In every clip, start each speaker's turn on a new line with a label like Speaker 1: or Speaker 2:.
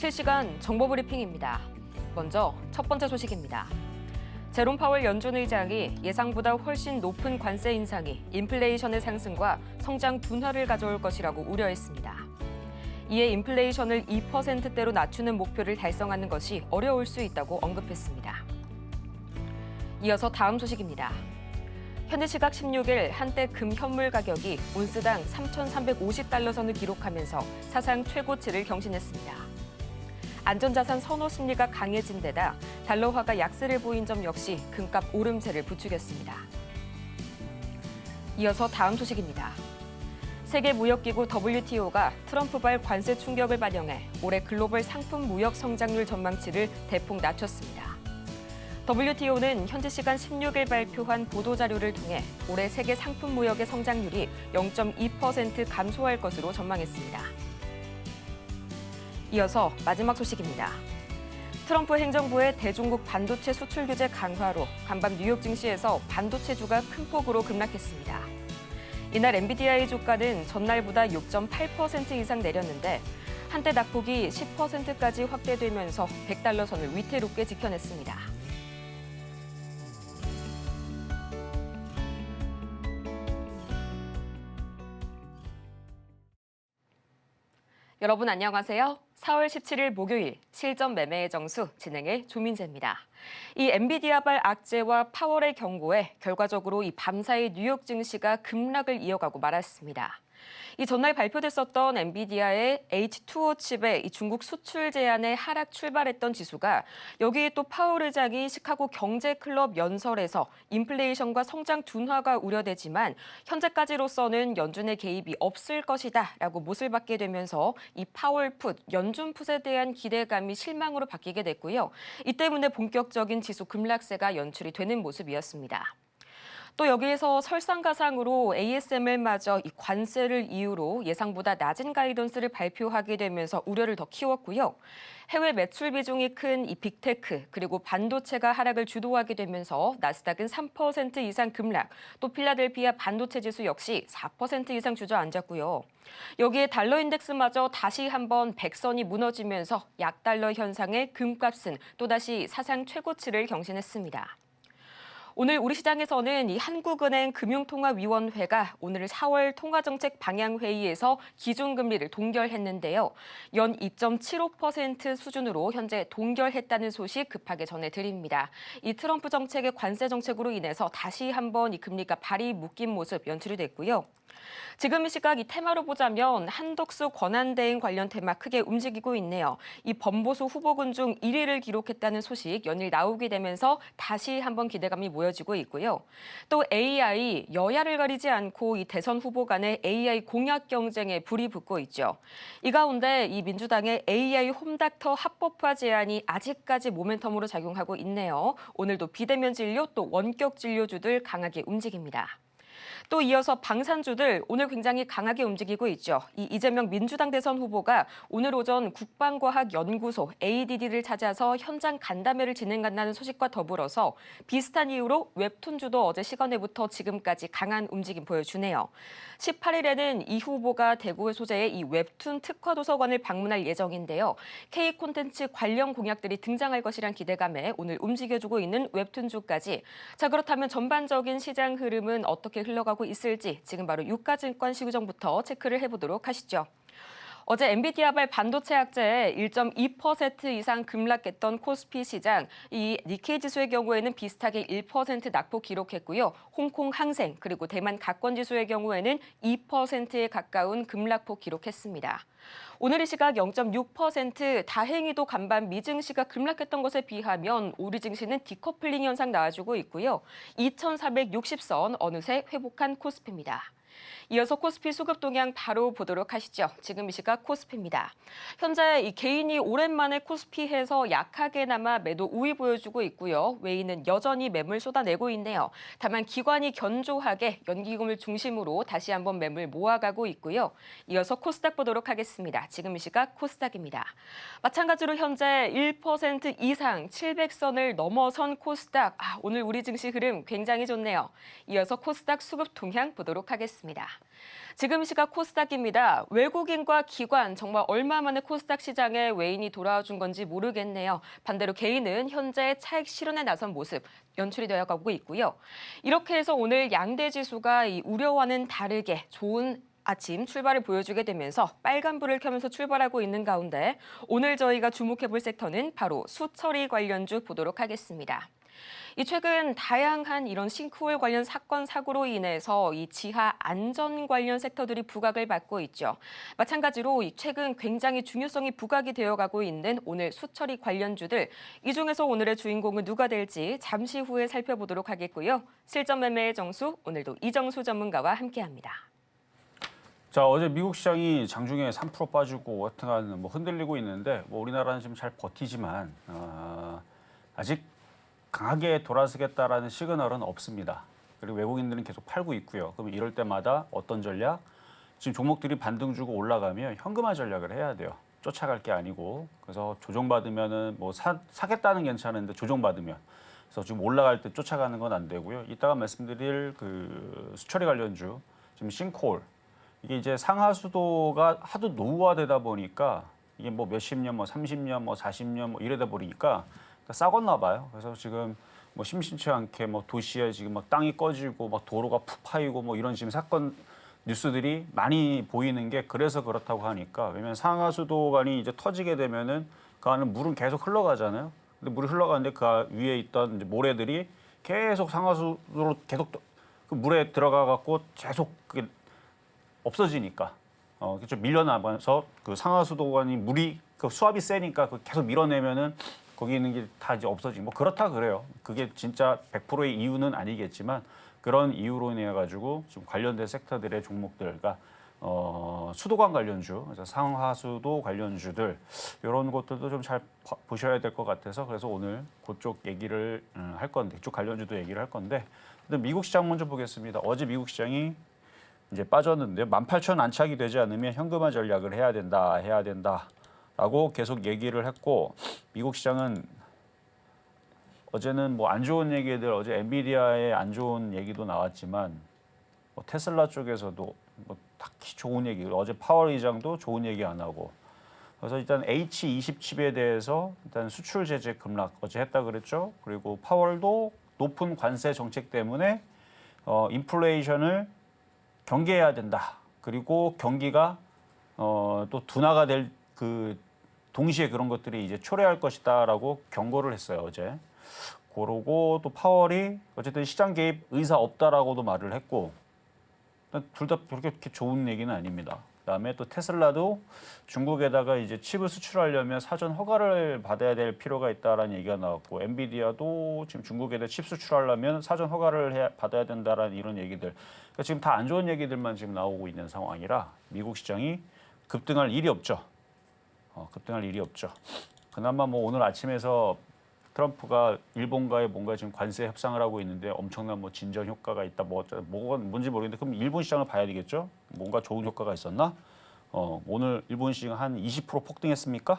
Speaker 1: 실시간 정보 브리핑입니다. 먼저 첫 번째 소식입니다. 제롬 파월 연준 의장이 예상보다 훨씬 높은 관세 인상이 인플레이션의 상승과 성장 둔화를 가져올 것이라고 우려했습니다. 이에 인플레이션을 2%대로 낮추는 목표를 달성하는 것이 어려울 수 있다고 언급했습니다. 이어서 다음 소식입니다. 현지 시각 16일 한때 금 현물 가격이 온스당 3,350달러 선을 기록하면서 사상 최고치를 경신했습니다. 안전자산 선호 심리가 강해진 데다 달러화가 약세를 보인 점 역시 금값 오름세를 부추겼습니다. 이어서 다음 소식입니다. 세계무역기구 WTO가 트럼프발 관세 충격을 반영해 올해 글로벌 상품 무역 성장률 전망치를 대폭 낮췄습니다. WTO는 현지 시간 16일 발표한 보도자료를 통해 올해 세계 상품 무역의 성장률이 0.2% 감소할 것으로 전망했습니다. 이어서 마지막 소식입니다. 트럼프 행정부의 대중국 반도체 수출 규제 강화로 간밤 뉴욕 증시에서 반도체주가 큰 폭으로 급락했습니다. 이날 엔비디아의 주가는 전날보다 6.8% 이상 내렸는데 한때 낙폭이 10%까지 확대되면서 100달러 선을 위태롭게 지켜냈습니다. 여러분 안녕하세요. 4월 17일 목요일 실전 매매의 정수 진행의 조민재입니다. 이 엔비디아발 악재와 파월의 경고에 결과적으로 이 밤사이 뉴욕 증시가 급락을 이어가고 말았습니다. 이 전날 발표됐었던 엔비디아의 H2O 칩의 이 중국 수출 제한에 하락 출발했던 지수가 여기에 또 파월 의장이 시카고 경제클럽 연설에서 인플레이션과 성장 둔화가 우려되지만 현재까지로서는 연준의 개입이 없을 것이다라고 못을 받게 되면서 이 파월 풋, 연준 풋에 대한 기대감이 실망으로 바뀌게 됐고요. 이 때문에 본격적인 지수 급락세가 연출이 되는 모습이었습니다. 또 여기에서 설상가상으로 ASML마저 이 관세를 이유로 예상보다 낮은 가이던스를 발표하게 되면서 우려를 더 키웠고요. 해외 매출 비중이 큰 이 빅테크 그리고 반도체가 하락을 주도하게 되면서 나스닥은 3% 이상 급락, 또 필라델피아 반도체 지수 역시 4% 이상 주저앉았고요. 여기에 달러 인덱스마저 다시 한번 100선이 무너지면서 약달러 현상의 금값은 또다시 사상 최고치를 경신했습니다. 오늘 우리 시장에서는 이 한국은행 금융통화위원회가 오늘 4월 통화정책 방향회의에서 기준금리를 동결했는데요. 연 2.75% 수준으로 현재 동결했다는 소식 급하게 전해드립니다. 이 트럼프 정책의 관세 정책으로 인해서 다시 한번 이 금리가 발이 묶인 모습 연출이 됐고요. 지금 이 시각 이 테마로 보자면 한덕수 권한대행 관련 테마 크게 움직이고 있네요. 이 범보수 후보군 중 1위를 기록했다는 소식 연일 나오게 되면서 다시 한번 기대감이 모여지고 있고요. 또 AI, 여야를 가리지 않고 이 대선 후보 간의 AI 공약 경쟁에 불이 붙고 있죠. 이 가운데 이 민주당의 AI 홈닥터 합법화 제안이 아직까지 모멘텀으로 작용하고 있네요. 오늘도 비대면 진료 또 원격 진료주들 강하게 움직입니다. 또 이어서 방산주들 오늘 굉장히 강하게 움직이고 있죠. 이 이재명 민주당 대선 후보가 오늘 오전 국방과학연구소 ADD를 찾아서 현장 간담회를 진행한다는 소식과 더불어서 비슷한 이유로 웹툰주도 어제 시간에부터 지금까지 강한 움직임 보여주네요. 18일에는 이 후보가 대구 소재의 이 웹툰 특화 도서관을 방문할 예정인데요. K 콘텐츠 관련 공약들이 등장할 것이란 기대감에 오늘 움직여주고 있는 웹툰주까지. 자, 그렇다면 전반적인 시장 흐름은 어떻게 흘러가고 있을지 지금 바로 유가증권 시구정부터 체크를 해보도록 하시죠. 어제 엔비디아발 반도체 악재에 1.2% 이상 급락했던 코스피 시장, 이 니케이 지수의 경우에는 비슷하게 1% 낙폭 기록했고요. 홍콩 항생 그리고 대만 가권 지수의 경우에는 2%에 가까운 급락폭 기록했습니다. 오늘 이 시각 0.6% 다행히도 간밤 미증시가 급락했던 것에 비하면 우리 증시는 디커플링 현상 나와주고 있고요. 2,460선 어느새 회복한 코스피입니다. 이어서 코스피 수급 동향 바로 보도록 하시죠. 지금 이 시각 코스피입니다. 현재 이 개인이 오랜만에 코스피에서 약하게나마 매도 우위 보여주고 있고요. 외인은 여전히 매물 쏟아내고 있네요. 다만 기관이 견조하게 연기금을 중심으로 다시 한번 매물 모아가고 있고요. 이어서 코스닥 보도록 하겠습니다. 지금 이 시각 코스닥입니다. 마찬가지로 현재 1% 이상 700선을 넘어선 코스닥. 오늘 우리 증시 흐름 굉장히 좋네요. 이어서 코스닥 수급 동향 보도록 하겠습니다. 보겠습니다. 지금 시각 코스닥입니다. 외국인과 기관 정말 얼마 만에 코스닥 시장에 외인이 돌아와 준 건지 모르겠네요. 반대로 개인은 현재 차익 실현에 나선 모습 연출이 되어가고 있고요. 이렇게 해서 오늘 양대 지수가 이 우려와는 다르게 좋은 아침 출발을 보여주게 되면서 빨간불을 켜면서 출발하고 있는 가운데 오늘 저희가 주목해볼 섹터는 바로 수처리 관련주 보도록 하겠습니다. 이 최근 다양한 이런 싱크홀 관련 사건 사고로 인해서 이 지하 안전 관련 섹터들이 부각을 받고 있죠. 마찬가지로 이 최근 굉장히 중요성이 부각이 되어가고 있는 오늘 수처리 관련주들 이 중에서 오늘의 주인공은 누가 될지 잠시 후에 살펴보도록 하겠고요. 실전 매매의 정수 오늘도 이정수 전문가와 함께합니다.
Speaker 2: 자, 어제 미국 시장이 장중에 3% 빠지고 하여튼 뭐 흔들리고 있는데 뭐 우리나라는 지금 잘 버티지만 아직 강하게 돌아서겠다라는 시그널은 없습니다. 그리고 외국인들은 계속 팔고 있고요. 그럼 이럴 때마다 어떤 전략? 지금 종목들이 반등 주고 올라가면 현금화 전략을 해야 돼요. 쫓아갈 게 아니고. 그래서 조정받으면은 뭐 사겠다는 괜찮은데 조정받으면. 그래서 지금 올라갈 때 쫓아가는 건 안 되고요. 이따가 말씀드릴 그 수처리 관련주, 지금 싱크홀. 이게 이제 상하수도가 하도 노후화되다 보니까 이게 뭐 몇십 년, 뭐 30년, 뭐 40년 뭐 이러다 보니까 썩었나 봐요. 그래서 지금 뭐 심심치 않게 뭐 도시에 지금 막 땅이 꺼지고 막 도로가 푹 파이고 뭐 이런 지금 사건 뉴스들이 많이 보이는 게 그래서 그렇다고 하니까 왜냐면 상하수도관이 이제 터지게 되면은 그 안에 물은 계속 흘러가잖아요. 근데 물이 흘러가는데 그 위에 있던 이제 모래들이 계속 상하수도로 계속 그 물에 들어가 갖고 계속 그게 없어지니까 그렇죠. 밀려나면서 그 상하수도관이 물이 그 수압이 세니까 그 계속 밀어내면은 거기 있는 게 다 이제 없어지고 뭐 그렇다 그래요. 그게 진짜 100%의 이유는 아니겠지만 그런 이유로 인해 가지고 지금 관련된 섹터들의 종목들, 그러니까 수도관 관련주, 그래서 상하수도 관련주들 이런 것들도 좀 잘 보셔야 될 것 같아서 그래서 오늘 그쪽 얘기를 할 건데 그쪽 관련주도 얘기를 할 건데 근데 미국 시장 먼저 보겠습니다. 어제 미국 시장이 이제 빠졌는데요. 18,000 안착이 되지 않으면 현금화 전략을 해야 된다. 라고 계속 얘기를 했고 미국 시장은 어제는 뭐 안 좋은 얘기들 어제 엔비디아의 안 좋은 얘기도 나왔지만 뭐 테슬라 쪽에서도 뭐 딱히 좋은 얘기 어제 파월 의장도 좋은 얘기 안 하고 그래서 일단 H20 칩에 대해서 일단 수출 제재 급락 어제 했다 그랬죠. 그리고 파월도 높은 관세 정책 때문에 인플레이션을 경계해야 된다. 그리고 경기가 또 둔화가 될 그 동시에 그런 것들이 이제 초래할 것이다라고 경고를 했어요 어제. 그러고 또 파월이 어쨌든 시장 개입 의사 없다라고도 말을 했고 둘 다 그렇게 좋은 얘기는 아닙니다. 그다음에 또 테슬라도 중국에다가 이제 칩을 수출하려면 사전 허가를 받아야 될 필요가 있다라는 얘기가 나왔고 엔비디아도 지금 중국에다 칩 수출하려면 사전 허가를 받아야 된다라는 이런 얘기들. 그러니까 지금 다 안 좋은 얘기들만 지금 나오고 있는 상황이라 미국 시장이 급등할 일이 없죠. 급등할 일이 없죠. 그나마 뭐 오늘 아침에서 트럼프가 일본과의 뭔가 지금 관세 협상을 하고 있는데 엄청난 뭐 진전 효과가 있다. 뭐가 뭔지 모르겠는데 그럼 일본 시장을 봐야 되겠죠? 뭔가 좋은 효과가 있었나? 오늘 일본 시장 한 20% 폭등했습니까?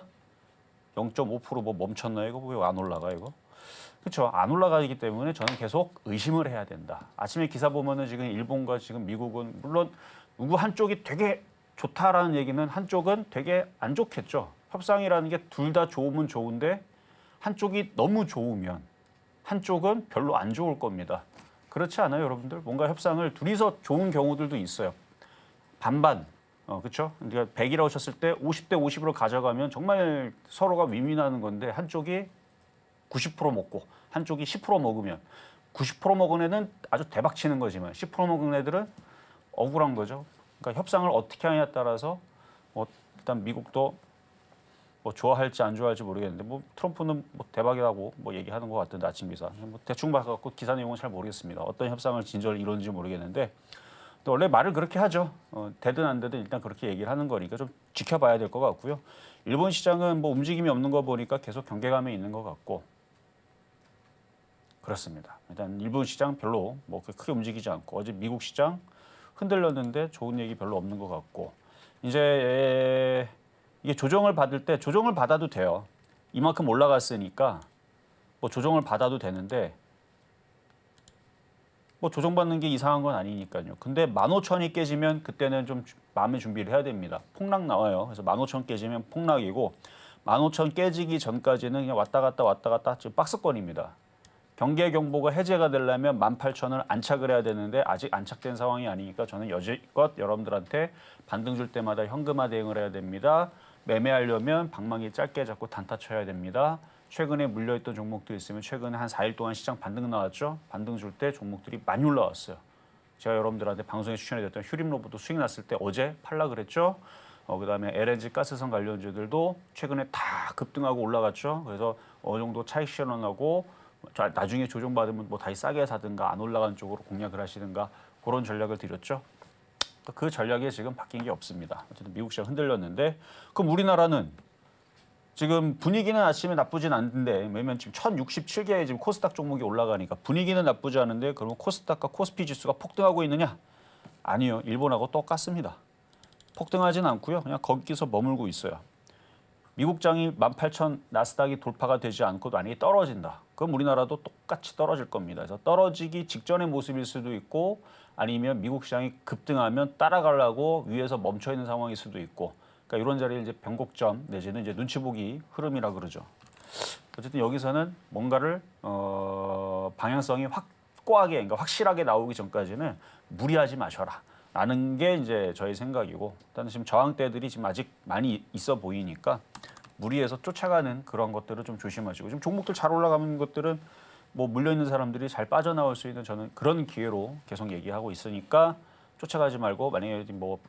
Speaker 2: 0.5% 뭐 멈췄나 이거 왜 안 올라가 이거? 그렇죠. 안 올라가기 때문에 저는 계속 의심을 해야 된다. 아침에 기사 보면은 지금 일본과 지금 미국은 물론 누구 한쪽이 되게 좋다라는 얘기는 한쪽은 되게 안 좋겠죠. 협상이라는 게 둘 다 좋으면 좋은데 한쪽이 너무 좋으면 한쪽은 별로 안 좋을 겁니다. 그렇지 않아요, 여러분들? 뭔가 협상을 둘이서 좋은 경우들도 있어요. 반반, 그렇죠? 그러니까 100이라고 쳤을 때 50대 50으로 가져가면 정말 서로가 윈윈하는 건데 한쪽이 90% 먹고 한쪽이 10% 먹으면 90% 먹은 애는 아주 대박 치는 거지만 10% 먹은 애들은 억울한 거죠. 그러니까 협상을 어떻게 하냐에 따라서 일단 미국도 뭐 좋아할지 안 좋아할지 모르겠는데 뭐 트럼프는 뭐 대박이라고 뭐 얘기하는 것 같던데 아침 기사 뭐 대충 봐갖고 기사 내용은 잘 모르겠습니다. 어떤 협상을 진전을 이루는지 모르겠는데 또 원래 말을 그렇게 하죠. 되든 안 되든 일단 그렇게 얘기를 하는 거니까 좀 지켜봐야 될 것 같고요. 일본 시장은 뭐 움직임이 없는 거 보니까 계속 경계감에 있는 것 같고 그렇습니다. 일단 일본 시장 별로 뭐 크게 움직이지 않고 어제 미국 시장 흔들렸는데 좋은 얘기 별로 없는 것 같고 이제 이게 조정을 받을 때 조정을 받아도 돼요. 이만큼 올라갔으니까 뭐 조정을 받아도 되는데 뭐 조정받는 게 이상한 건 아니니까요. 근데 15,000이 깨지면 그때는 좀 마음의 준비를 해야 됩니다. 폭락 나와요. 그래서 15,000 깨지면 폭락이고 15,000 깨지기 전까지는 그냥 왔다 갔다 지금 박스권입니다. 경계 경보가 해제가 되려면 18,000을 안착을 해야 되는데 아직 안착된 상황이 아니니까 저는 여지껏 여러분들한테 반등 줄 때마다 현금화 대응을 해야 됩니다. 매매하려면 방망이 짧게 잡고 단타 쳐야 됩니다. 최근에 물려있던 종목들 있으면 최근에 한 4일 동안 시장 반등 나왔죠. 반등 줄 때 종목들이 많이 올라왔어요. 제가 여러분들한테 방송에 추천해드렸던 휴림로봇도 수익 났을 때 어제 팔라 그랬죠. 그다음에 LNG 가스선 관련주들도 최근에 다 급등하고 올라갔죠. 그래서 어느 정도 차익 실현하고 나중에 조정받으면 뭐 다시 싸게 사든가 안 올라간 쪽으로 공략을 하시든가 그런 전략을 드렸죠. 그 전략이 지금 바뀐 게 없습니다. 어쨌든 미국 시장 흔들렸는데 그럼 우리나라는 지금 분위기는 아침에 나쁘진 않은데 왜냐면 지금 1067개의 지금 코스닥 종목이 올라가니까 분위기는 나쁘지 않은데 그러면 코스닥과 코스피 지수가 폭등하고 있느냐? 아니요. 일본하고 똑같습니다. 폭등하진 않고요. 그냥 거기서 머물고 있어요. 미국장이 18,000 나스닥이 돌파가 되지 않고 만약에 떨어진다. 그럼 우리나라도 똑같이 떨어질 겁니다. 그래서 떨어지기 직전의 모습일 수도 있고 아니면 미국 시장이 급등하면 따라가려고 위에서 멈춰 있는 상황일 수도 있고 그러니까 이런 자리에 이제 변곡점 내지는 이제 눈치 보기 흐름이라 그러죠. 어쨌든 여기서는 뭔가를 방향성이 확고하게 그러니까 확실하게 나오기 전까지는 무리하지 마셔라. 라는 게 이제 저희 생각이고 일단 지금 저항대들이 지금 아직 많이 있어 보이니까 무리해서 쫓아가는 그런 것들을 좀 조심하시고 지금 종목들 잘 올라가는 것들은 뭐 물려 있는 사람들이 잘 빠져나올 수 있는 저는 그런 기회로 계속 얘기하고 있으니까 쫓아가지 말고 만약에 뭐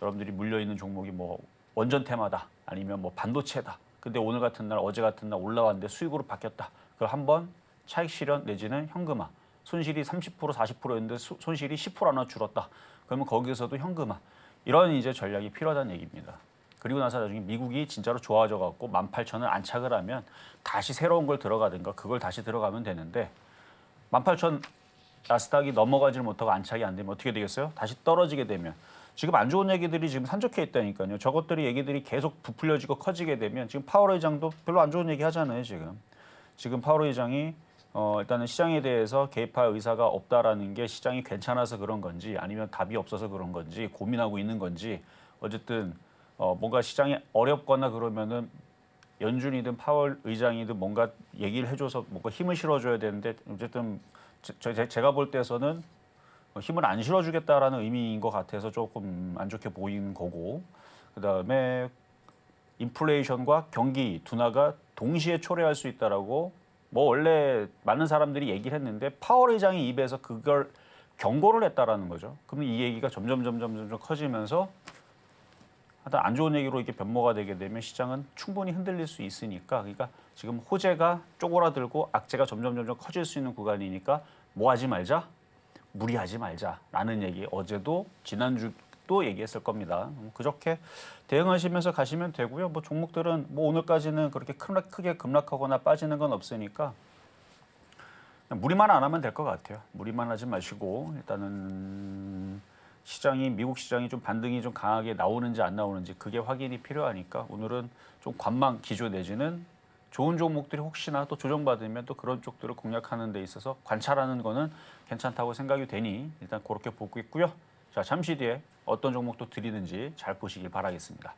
Speaker 2: 여러분들이 물려 있는 종목이 뭐 원전 테마다 아니면 뭐 반도체다. 근데 오늘 같은 날 어제 같은 날 올라왔는데 수익으로 바뀌었다. 그걸 한번 차익 실현 내지는 현금화. 손실이 30% 40%였는데 손실이 10% 하나 줄었다. 그러면 거기에서도 현금화. 이런 이제 전략이 필요하다는 얘기입니다. 그리고 나서 나중에 미국이 진짜로 좋아져 갖고 18,000을 안착을 하면 다시 새로운 걸 들어가든가 그걸 다시 들어가면 되는데 18,000 나스닥이 넘어가지를 못하고 안착이 안 되면 어떻게 되겠어요? 다시 떨어지게 되면 지금 안 좋은 얘기들이 지금 산적해 있다니까요. 저것들이 얘기들이 계속 부풀려지고 커지게 되면 지금 파월 의장도 별로 안 좋은 얘기 하잖아요. 지금 파월 의장이 일단은 시장에 대해서 개입할 의사가 없다라는 게 시장이 괜찮아서 그런 건지 아니면 답이 없어서 그런 건지 고민하고 있는 건지 어쨌든 뭔가 시장이 어렵거나 그러면은 연준이든 파월 의장이든 뭔가 얘기를 해줘서 뭔가 힘을 실어줘야 되는데 어쨌든 제가 볼 때서는 힘을 안 실어주겠다라는 의미인 것 같아서 조금 안 좋게 보이는 거고 그다음에 인플레이션과 경기 둔화가 동시에 초래할 수 있다라고 뭐 원래 많은 사람들이 얘기를 했는데 파월 의장이 입에서 그걸 경고를 했다라는 거죠. 그럼 이 얘기가 점점 커지면서 하여튼 안 좋은 얘기로 이렇게 변모가 되게 되면 시장은 충분히 흔들릴 수 있으니까 그러니까 지금 호재가 쪼그라들고 악재가 점점 커질 수 있는 구간이니까 뭐 하지 말자, 무리하지 말자라는 얘기 어제도 지난주도 얘기했을 겁니다. 그렇게 대응하시면서 가시면 되고요. 뭐 종목들은 뭐 오늘까지는 그렇게 크게 급락하거나 빠지는 건 없으니까 그냥 무리만 안 하면 될 것 같아요. 무리만 하지 마시고 일단은 미국 시장이 좀 반등이 좀 강하게 나오는지 안 나오는지 그게 확인이 필요하니까 오늘은 좀 관망 기조 내지는 좋은 종목들이 혹시나 또 조정받으면 또 그런 쪽들을 공략하는 데 있어서 관찰하는 거는 괜찮다고 생각이 되니 일단 그렇게 보고 있고요. 자, 잠시 뒤에 어떤 종목도 드리는지 잘 보시길 바라겠습니다.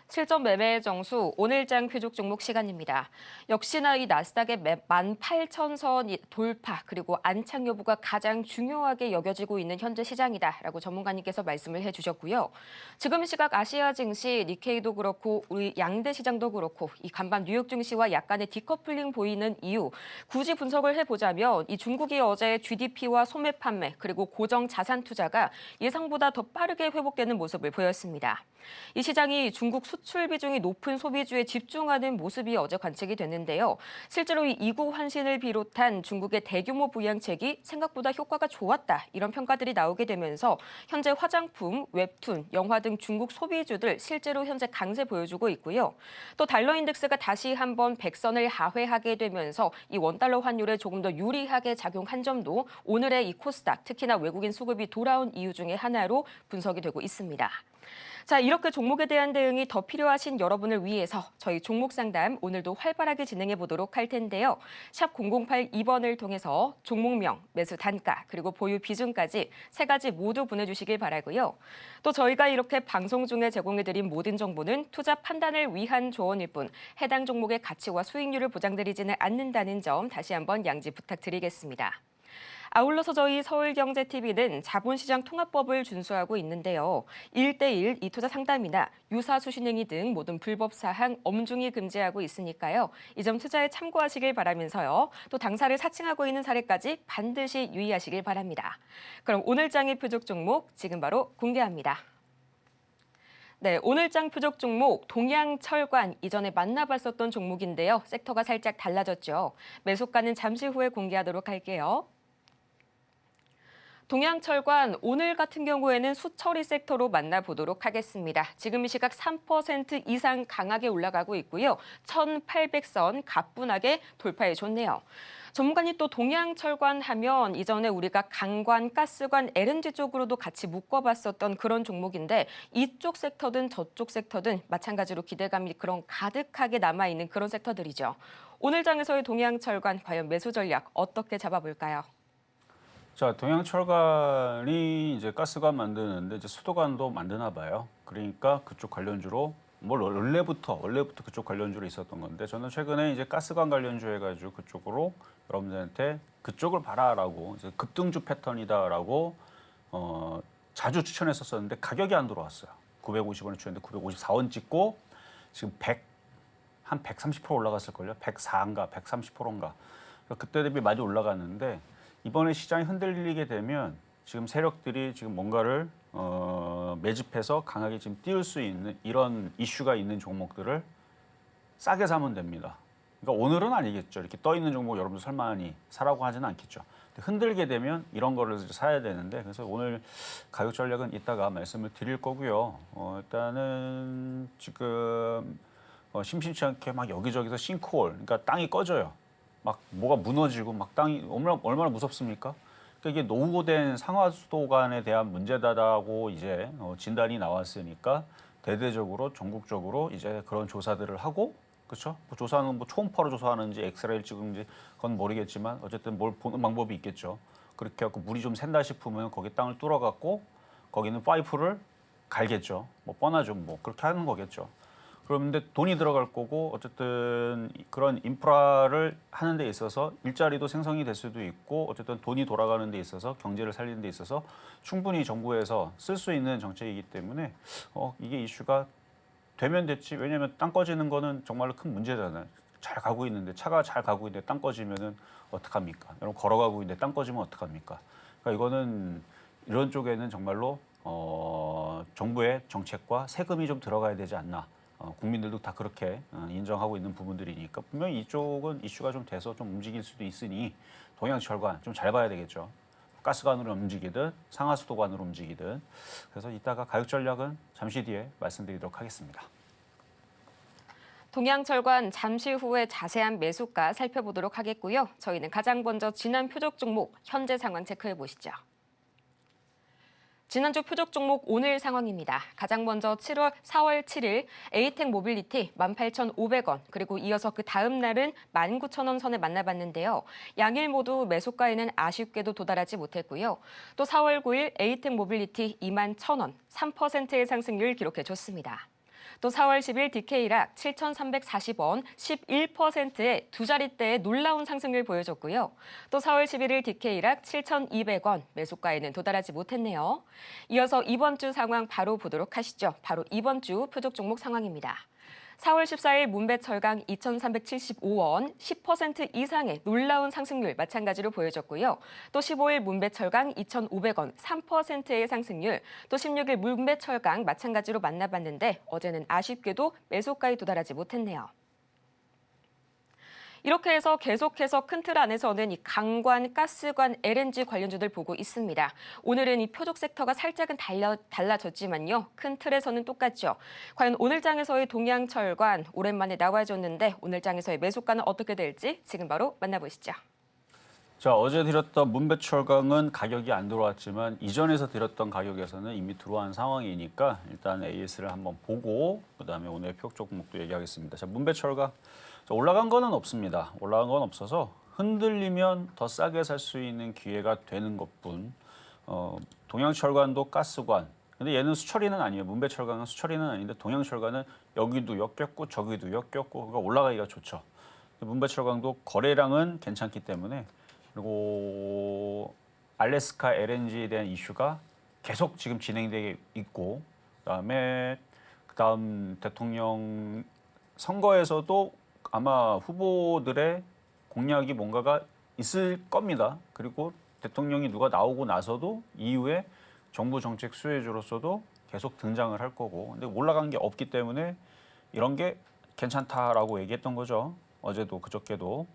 Speaker 1: 실전 매매의 정수 오늘장 표적 종목 시간입니다. 역시나 이 나스닥의 18,000선 돌파 그리고 안착 여부가 가장 중요하게 여겨지고 있는 현재 시장이다라고 전문가님께서 말씀을 해주셨고요. 지금 시각 아시아 증시 니케이도 그렇고 우리 양대 시장도 그렇고 이 간밤 뉴욕 증시와 약간의 디커플링 보이는 이유 굳이 분석을 해보자면 이 중국이 어제 GDP와 소매 판매 그리고 고정 자산 투자가 예상보다 더 빠르게 회복되는 모습을 보였습니다. 이 시장이 중국 수출 비중이 높은 소비주에 집중하는 모습이 어제 관측이 됐는데요. 실제로 이 이구 환신을 비롯한 중국의 대규모 부양책이 생각보다 효과가 좋았다. 이런 평가들이 나오게 되면서 현재 화장품, 웹툰, 영화 등 중국 소비주들 실제로 현재 강세 보여주고 있고요. 또 달러 인덱스가 다시 한번 100선을 하회하게 되면서 이 원달러 환율에 조금 더 유리하게 작용한 점도 오늘의 이 코스닥, 특히나 외국인 수급이 돌아온 이유 중에 하나로 분석이 되고 있습니다. 자, 이렇게 종목에 대한 대응이 더 필요하신 여러분을 위해서 저희 종목 상담 오늘도 활발하게 진행해 보도록 할 텐데요. 샵 0082번을 통해서 종목명, 매수 단가, 그리고 보유 비중까지 세 가지 모두 보내주시길 바라고요. 또 저희가 이렇게 방송 중에 제공해드린 모든 정보는 투자 판단을 위한 조언일 뿐 해당 종목의 가치와 수익률을 보장드리지는 않는다는 점 다시 한번 양지 부탁드리겠습니다. 아울러서 저희 서울경제TV는 자본시장 통합법을 준수하고 있는데요. 1대1 이투자 상담이나 유사수신행위 등 모든 불법 사항 엄중히 금지하고 있으니까요. 이 점 투자에 참고하시길 바라면서요. 또 당사를 사칭하고 있는 사례까지 반드시 유의하시길 바랍니다. 그럼 오늘 장의 표적 종목 지금 바로 공개합니다. 네, 오늘 장 표적 종목 동양철관 이전에 만나봤었던 종목인데요. 섹터가 살짝 달라졌죠. 매수가는 잠시 후에 공개하도록 할게요. 동양철관 오늘 같은 경우에는 수처리 섹터로 만나보도록 하겠습니다. 지금 이 시각 3% 이상 강하게 올라가고 있고요. 1800선 가뿐하게 돌파해 줬네요. 전문가님 또 동양철관 하면 이전에 우리가 강관, 가스관, LNG 쪽으로도 같이 묶어봤었던 그런 종목인데 이쪽 섹터든 저쪽 섹터든 마찬가지로 기대감이 그런 가득하게 남아있는 그런 섹터들이죠. 오늘 장에서의 동양철관 과연 매수 전략 어떻게 잡아볼까요?
Speaker 2: 자, 동양철관이 이제 가스관 만드는데 이제 수도관도 만드나 봐요. 그러니까 그쪽 관련주로 원래부터 그쪽 관련주로 있었던 건데 저는 최근에 이제 가스관 관련주 해가지고 그쪽으로 여러분들한테 그쪽을 봐라라고 이제 급등주 패턴이다라고 자주 추천했었었는데 가격이 안 들어왔어요. 950원에 추천했는데 954원 찍고 지금 한 130% 올라갔을걸요. 104인가 130%인가. 그때 대비 많이 올라갔는데 이번에 시장이 흔들리게 되면 지금 세력들이 지금 뭔가를 매집해서 강하게 지금 띄울 수 있는 이런 이슈가 있는 종목들을 싸게 사면 됩니다. 그러니까 오늘은 아니겠죠. 이렇게 떠 있는 종목 여러분 설마니 사라고 하지는 않겠죠. 흔들게 되면 이런 거를 사야 되는데 그래서 오늘 가격 전략은 이따가 말씀을 드릴 거고요. 일단은 지금 심심치 않게 막 여기저기서 싱크홀, 그러니까 땅이 꺼져요. 막 뭐가 무너지고 막 땅이 얼마나 무섭습니까? 그러니까 이게 노후된 상하수도관에 대한 문제다라고 이제 진단이 나왔으니까 대대적으로 전국적으로 이제 그런 조사들을 하고 그렇죠? 뭐 조사는 뭐 초음파로 조사하는지 엑스레이를 찍은지 그건 모르겠지만 어쨌든 뭘 보는 방법이 있겠죠. 그렇게 해갖고 물이 좀 샌다 싶으면 거기 땅을 뚫어갖고 거기는 파이프를 갈겠죠. 뭐 뻔하죠. 뭐 그렇게 하는 거겠죠. 그런데 돈이 들어갈 거고 어쨌든 그런 인프라를 하는 데 있어서 일자리도 생성이 될 수도 있고 어쨌든 돈이 돌아가는 데 있어서 경제를 살리는 데 있어서 충분히 정부에서 쓸 수 있는 정책이기 때문에 이게 이슈가 되면 됐지. 왜냐하면 땅 꺼지는 거는 정말로 큰 문제잖아요. 잘 가고 있는데 차가 잘 가고 있는데 땅 꺼지면은 어떡합니까? 여러분 걸어가고 있는데 땅 꺼지면 어떡합니까? 그러니까 이거는 이런 쪽에는 정말로 정부의 정책과 세금이 좀 들어가야 되지 않나. 국민들도 다 그렇게 인정하고 있는 부분들이니까 분명히 이쪽은 이슈가 좀 돼서 좀 움직일 수도 있으니 동양철관 좀 잘 봐야 되겠죠. 가스관으로 움직이든 상하수도관으로 움직이든. 그래서 이따가 가격 전략은 잠시 뒤에 말씀드리도록 하겠습니다.
Speaker 1: 동양철관 잠시 후에 자세한 매수가 살펴보도록 하겠고요. 저희는 가장 먼저 지난 표적 종목 현재 상황 체크해 보시죠. 지난주 표적 종목 오늘 상황입니다. 가장 먼저 4월 7일 에이텍 모빌리티 18,500원 그리고 이어서 그 다음 날은 19,000원 선에 만나봤는데요. 양일 모두 매수가에는 아쉽게도 도달하지 못했고요. 또 4월 9일 에이텍 모빌리티 21,000원 3%의 상승률 기록해줬습니다. 또 4월 10일 DK락 7,340원 11%의 두 자릿대의 놀라운 상승을 보여줬고요. 또 4월 11일 DK락 7,200원 매수가에는 도달하지 못했네요. 이어서 이번 주 상황 바로 보도록 하시죠. 바로 이번 주 표적 종목 상황입니다. 4월 14일 문배철강 2,375원 10% 이상의 놀라운 상승률 마찬가지로 보여줬고요. 또 15일 문배철강 2,500원 3%의 상승률, 또 16일 문배철강 마찬가지로 만나봤는데 어제는 아쉽게도 매수가에 도달하지 못했네요. 이렇게 해서 계속해서 큰 틀 안에서는 이 강관, 가스관, LNG 관련주들 보고 있습니다. 오늘은 이 표적 섹터가 살짝은 달라졌지만요. 큰 틀에서는 똑같죠. 과연 오늘 장에서의 동양철관 오랜만에 나와줬는데 오늘 장에서의 매수가는 어떻게 될지 지금 바로 만나보시죠.
Speaker 2: 자, 어제 드렸던 문배철강은 가격이 안 들어왔지만 이전에서 드렸던 가격에서는 이미 들어온 상황이니까 일단 AS를 한번 보고 그다음에 오늘 표 종목도 얘기하겠습니다. 자, 문배철강 올라간 거는 없습니다. 올라간 건 없어서 흔들리면 더 싸게 살 수 있는 기회가 되는 것뿐. 동양철관도 가스관. 근데 얘는 수처리는 아니에요. 문배철강은 수처리는 아닌데 동양철관은 여기도 역겹고 저기도 역겹고 그러니까 올라가기가 좋죠. 문배철강도 거래량은 괜찮기 때문에 그리고 알래스카 LNG에 대한 이슈가 계속 지금 진행되고 있고 그다음 대통령 선거에서도 아마 후보들의 공약이 뭔가가 있을 겁니다. 그리고 대통령이 누가 나오고 나서도 이후에 정부 정책 수혜주로서도 계속 등장을 할 거고 근데 올라간 게 없기 때문에 이런 게 괜찮다라고 얘기했던 거죠. 어제도 그저께도.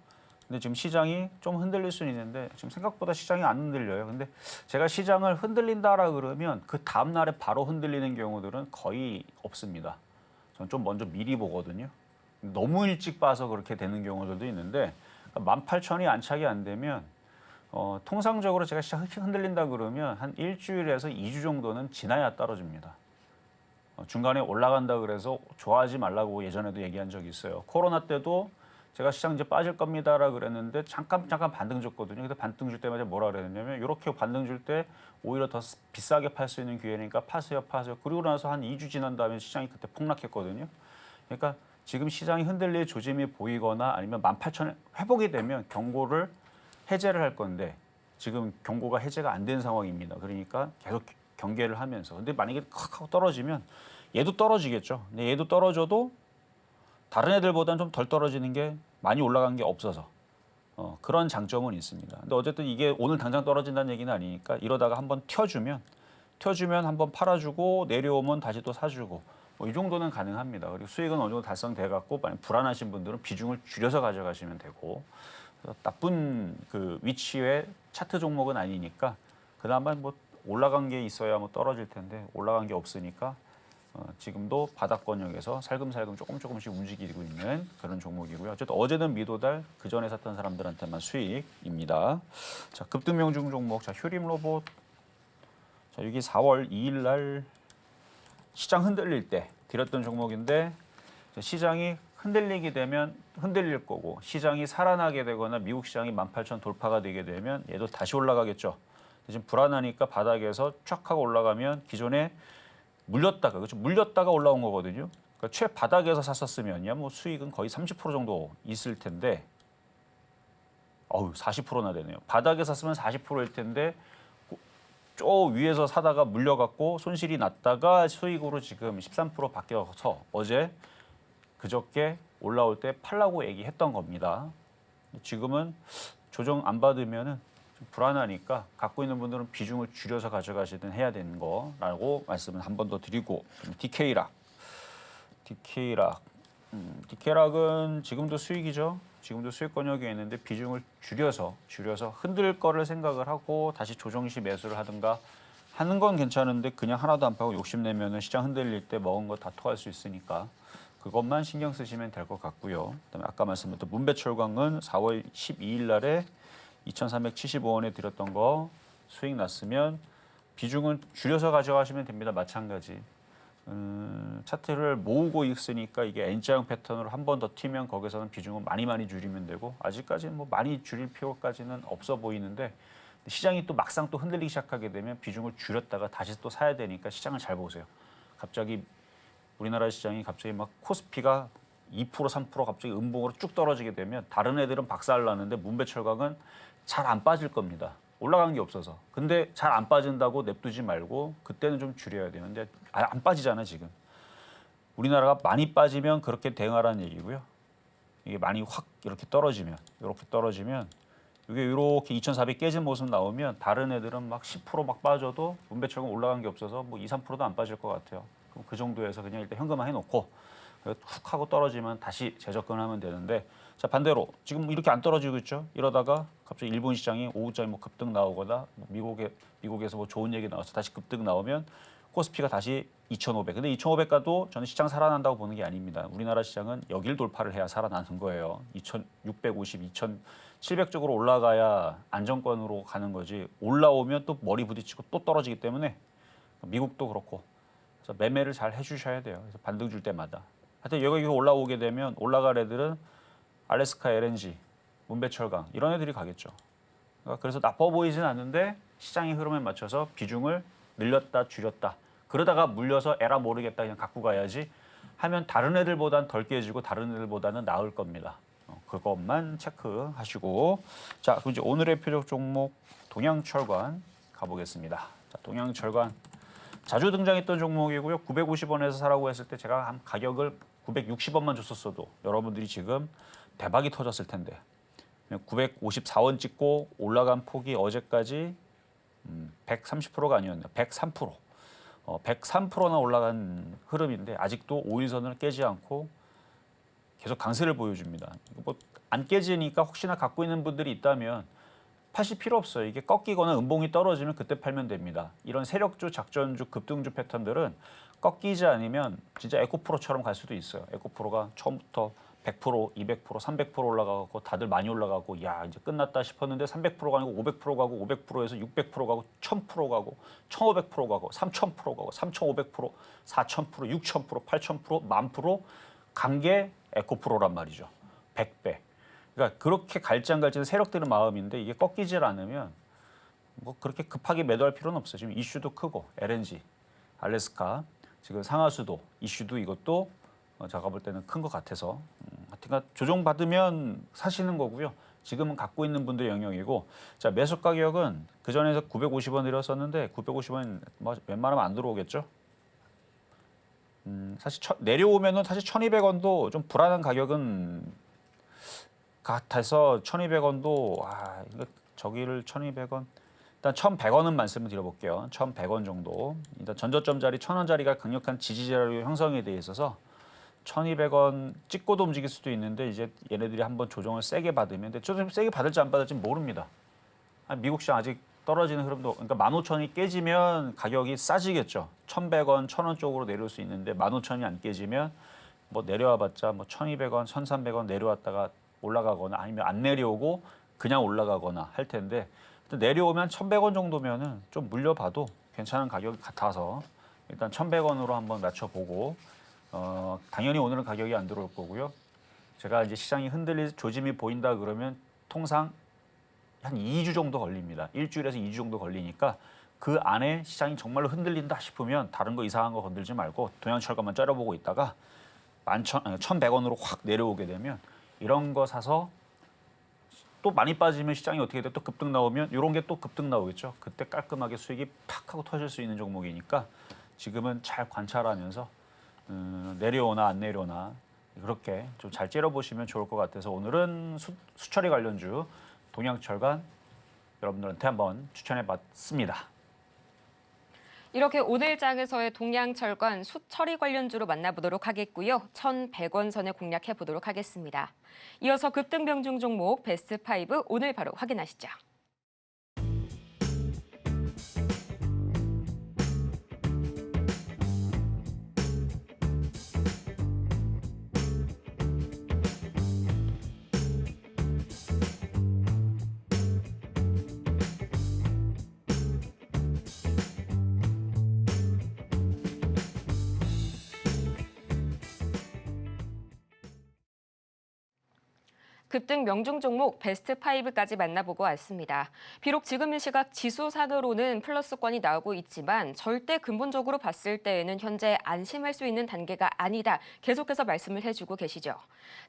Speaker 2: 근데 지금 시장이 좀 흔들릴 수는 있는데 지금 생각보다 시장이 안 흔들려요. 근데 제가 시장을 흔들린다라 그러면 그 다음 날에 바로 흔들리는 경우들은 거의 없습니다. 저는 좀 먼저 미리 보거든요. 너무 일찍 봐서 그렇게 되는 경우들도 있는데 18,000이 안착이 안 되면 통상적으로 제가 시장 흔들린다 그러면 한 일주일에서 2주 정도는 지나야 떨어집니다. 중간에 올라간다 그래서 좋아하지 말라고 예전에도 얘기한 적이 있어요. 코로나 때도 제가 시장 이제 빠질 겁니다라 그랬는데 잠깐 반등 줬거든요. 근데 반등 줄 때마다 뭐라 그랬냐면 이렇게 반등 줄 때 오히려 더 비싸게 팔 수 있는 기회니까 파세요. 그리고 나서 한 2주 지난 다음에 시장이 그때 폭락했거든요. 그러니까 지금 시장이 흔들릴 조짐이 보이거나 아니면 18,000 회복이 되면 경고를 해제를 할 건데 지금 경고가 해제가 안 된 상황입니다. 그러니까 계속 경계를 하면서 근데 만약에 콱 하고 떨어지면 얘도 떨어지겠죠. 근데 얘도 떨어져도 다른 애들보다는 좀 덜 떨어지는 게 많이 올라간 게 없어서 그런 장점은 있습니다. 근데 어쨌든 이게 오늘 당장 떨어진다는 얘기는 아니니까 이러다가 한번 튀어주면 한번 팔아주고 내려오면 다시 또 사주고 뭐 이 정도는 가능합니다. 그리고 수익은 어느 정도 달성돼 갖고 불안하신 분들은 비중을 줄여서 가져가시면 되고 나쁜 그 위치의 차트 종목은 아니니까 그나마 뭐 올라간 게 있어야 뭐 떨어질 텐데 올라간 게 없으니까 지금도 바닥권역에서 살금살금 조금씩 움직이고 있는 그런 종목이고요. 어쨌든 어제는 미도달 그 전에 샀던 사람들한테만 수익입니다. 자, 급등명중 종목 자 휴림로봇 자 여기 4월 2일 날 시장 흔들릴 때 드렸던 종목인데 시장이 흔들리게 되면 흔들릴 거고 시장이 살아나게 되거나 미국 시장이 18,000 돌파가 되게 되면 얘도 다시 올라가겠죠. 지금 불안하니까 바닥에서 쫙 하고 올라가면 기존에 물렸다가 올라온 거거든요. 그러니까 최바닥에서 샀었으면요, 뭐 수익은 거의 30% 정도 있을 텐데, 40%나 되네요. 바닥에 샀으면 40%일 텐데, 저 위에서 사다가 물려갖고 손실이 났다가 수익으로 지금 13% 바뀌어서 어제 그저께 올라올 때 팔라고 얘기했던 겁니다. 지금은 조정 안 받으면은 좀 불안하니까 갖고 있는 분들은 비중을 줄여서 가져가시든 해야 되는 거라고 말씀을 한 번 더 드리고 디케이락은 지금도 수익이죠. 지금도 수익 권역에 있는데 비중을 줄여서 흔들 거를 생각을 하고 다시 조정 시 매수를 하든가 하는 건 괜찮은데 그냥 하나도 안 파고 욕심내면은 시장 흔들릴 때 먹은 거 다 토할 수 있으니까 그것만 신경 쓰시면 될 것 같고요. 그다음에 아까 말씀드렸던 문배철강은 4월 12일 날에 2,375원에 드렸던 거 수익 났으면 비중은 줄여서 가져가시면 됩니다. 마찬가지. 차트를 모으고 있으니까 이게 N자형 패턴으로 한 번 더 튀면 거기서는 비중을 많이 줄이면 되고 아직까지는 뭐 많이 줄일 필요까지는 없어 보이는데 시장이 또 막상 또 흔들리기 시작하게 되면 비중을 줄였다가 다시 또 사야 되니까 시장을 잘 보세요. 갑자기 우리나라 시장이 갑자기 막 코스피가 2% 3% 갑자기 음봉으로 쭉 떨어지게 되면 다른 애들은 박살 나는데 문배철강은 잘 안 빠질 겁니다. 올라간 게 없어서. 근데 잘 안 빠진다고 냅두지 말고 그때는 좀 줄여야 돼요. 근데 안 빠지잖아 지금. 우리나라가 많이 빠지면 그렇게 대응하라는 얘기고요. 이게 많이 확 이렇게 떨어지면 이게 이렇게 2,400 깨진 모습 나오면 다른 애들은 막 10% 막 빠져도 문배철강 올라간 게 없어서 뭐 2, 3%도 안 빠질 것 같아요. 그럼 그 정도에서 그냥 일단 현금화 해놓고 훅 하고 떨어지면 다시 재접근하면 되는데 자 반대로 지금 이렇게 안 떨어지고 있죠. 이러다가 갑자기 일본 시장이 오후장에 뭐 급등 나오거나 미국에서 뭐 좋은 얘기 나와서 다시 급등 나오면 코스피가 다시 2,500. 근데 2,500 가도 저는 시장 살아난다고 보는 게 아닙니다. 우리나라 시장은 여길 돌파를 해야 살아나는 거예요. 2,650, 2,700 쪽으로 올라가야 안정권으로 가는 거지. 올라오면 또 머리 부딪히고 또 떨어지기 때문에 미국도 그렇고 그래서 매매를 잘 해주셔야 돼요. 그래서 반등 줄 때마다. 하여튼 여기 올라오게 되면 올라갈 애들은 알래스카 LNG, 문배철강 이런 애들이 가겠죠. 그래서 나빠 보이진 않는데 시장의 흐름에 맞춰서 비중을 늘렸다 줄였다. 그러다가 물려서 에라 모르겠다 그냥 갖고 가야지 하면 다른 애들보다는 덜 깨지고 다른 애들보다는 나을 겁니다. 그것만 체크하시고 자 그럼 이제 오늘의 표적 종목 동양철관 가보겠습니다. 자, 동양철관 자주 등장했던 종목이고요. 950원에서 사라고 했을 때 제가 한 가격을 960원만 줬었어도 여러분들이 지금 대박이 터졌을 텐데 954원 찍고 올라간 폭이 어제까지 130%가 아니었네요. 103%. 103%나 올라간 흐름인데 아직도 5일선을 깨지 않고 계속 강세를 보여줍니다. 뭐 안 깨지니까 혹시나 갖고 있는 분들이 있다면 파실 필요 없어요. 이게 꺾이거나 음봉이 떨어지면 그때 팔면 됩니다. 이런 세력주, 작전주, 급등주 패턴들은 꺾이지 않으면 진짜 에코프로처럼 갈 수도 있어요. 에코프로가 처음부터 100%, 200%, 300% 올라가고 다들 많이 올라가고 야 이제 끝났다 싶었는데 300%가 아니고 500% 가고 500%에서 600% 가고 1000% 가고 1500% 가고 3000% 가고 3500%, 4000%, 6000%, 8000%, 10,000% 간 게 에코프로란 말이죠. 100배. 그러니까 그렇게 갈지 안 갈지는 세력들의 마음인데 이게 꺾이질 않으면 뭐 그렇게 급하게 매도할 필요는 없어요. 지금 이슈도 크고 LNG, 알래스카, 지금 상하수도 이슈도 이것도 제가 볼 때는 큰 것 같아서 하여튼 조정 받으면 사시는 거고요. 지금은 갖고 있는 분들의 영역이고 자 매수 가격은 그 전에서 950원 드렸었는데 950원 뭐 웬만하면 안 들어오겠죠. 사실 내려오면은 사실 1,200원도 좀 불안한 가격은 같아서 1,200원도 이거 저기를 1,200원 일단 1,100원은 말씀을 드려볼게요. 1,100원 정도. 일단 전저점 자리 1,000원짜리가 강력한 지지자료 형성에 대해 있어서 1,200원 찍고도 움직일 수도 있는데 이제 얘네들이 한번 조정을 세게 받으면 근데 조정 세게 받을지 안 받을지 모릅니다. 미국 시장 아직 떨어지는 흐름도 그러니까 15,000이 깨지면 가격이 싸지겠죠. 1,100원, 1,000원 쪽으로 내려올 수 있는데 15,000이 안 깨지면 뭐 내려와봤자 뭐 1,200원, 1,300원 내려왔다가 올라가거나 아니면 안 내려오고 그냥 올라가거나 할 텐데 내려오면 1,100원 정도면은 좀 물려봐도 괜찮은 가격 같아서 일단 1,100원으로 한번 낮춰보고 당연히 오늘은 가격이 안 들어올 거고요. 제가 이제 시장이 흔들릴 조짐이 보인다 그러면 통상 한 2주 정도 걸립니다. 일주일에서 2주 정도 걸리니까 그 안에 시장이 정말로 흔들린다 싶으면 다른 거 이상한 거 건들지 말고 동양철관만 째려보고 있다가 1,100원으로 확 내려오게 되면 이런 거 사서 또 많이 빠지면 시장이 어떻게 돼? 또 급등 나오면 이런 게 또 급등 나오겠죠. 그때 깔끔하게 수익이 팍 하고 터질 수 있는 종목이니까 지금은 잘 관찰하면서 내려오나 안 내려오나 그렇게 좀 잘 째려보시면 좋을 것 같아서 오늘은 수처리 관련주 동양철관 여러분들한테 한번 추천해봤습니다.
Speaker 1: 이렇게 오늘 장에서의 동양철관 수처리 관련주로 만나보도록 하겠고요. 1,100원 선에 공략해 보도록 하겠습니다. 이어서 급등 명중 종목 베스트 5 오늘 바로 확인하시죠. 급등 명중 종목 베스트 5까지 만나보고 왔습니다. 비록 지금 이 시각 지수상으로는 플러스권이 나오고 있지만 절대 근본적으로 봤을 때에는 현재 안심할 수 있는 단계가 아니다. 계속해서 말씀을 해주고 계시죠.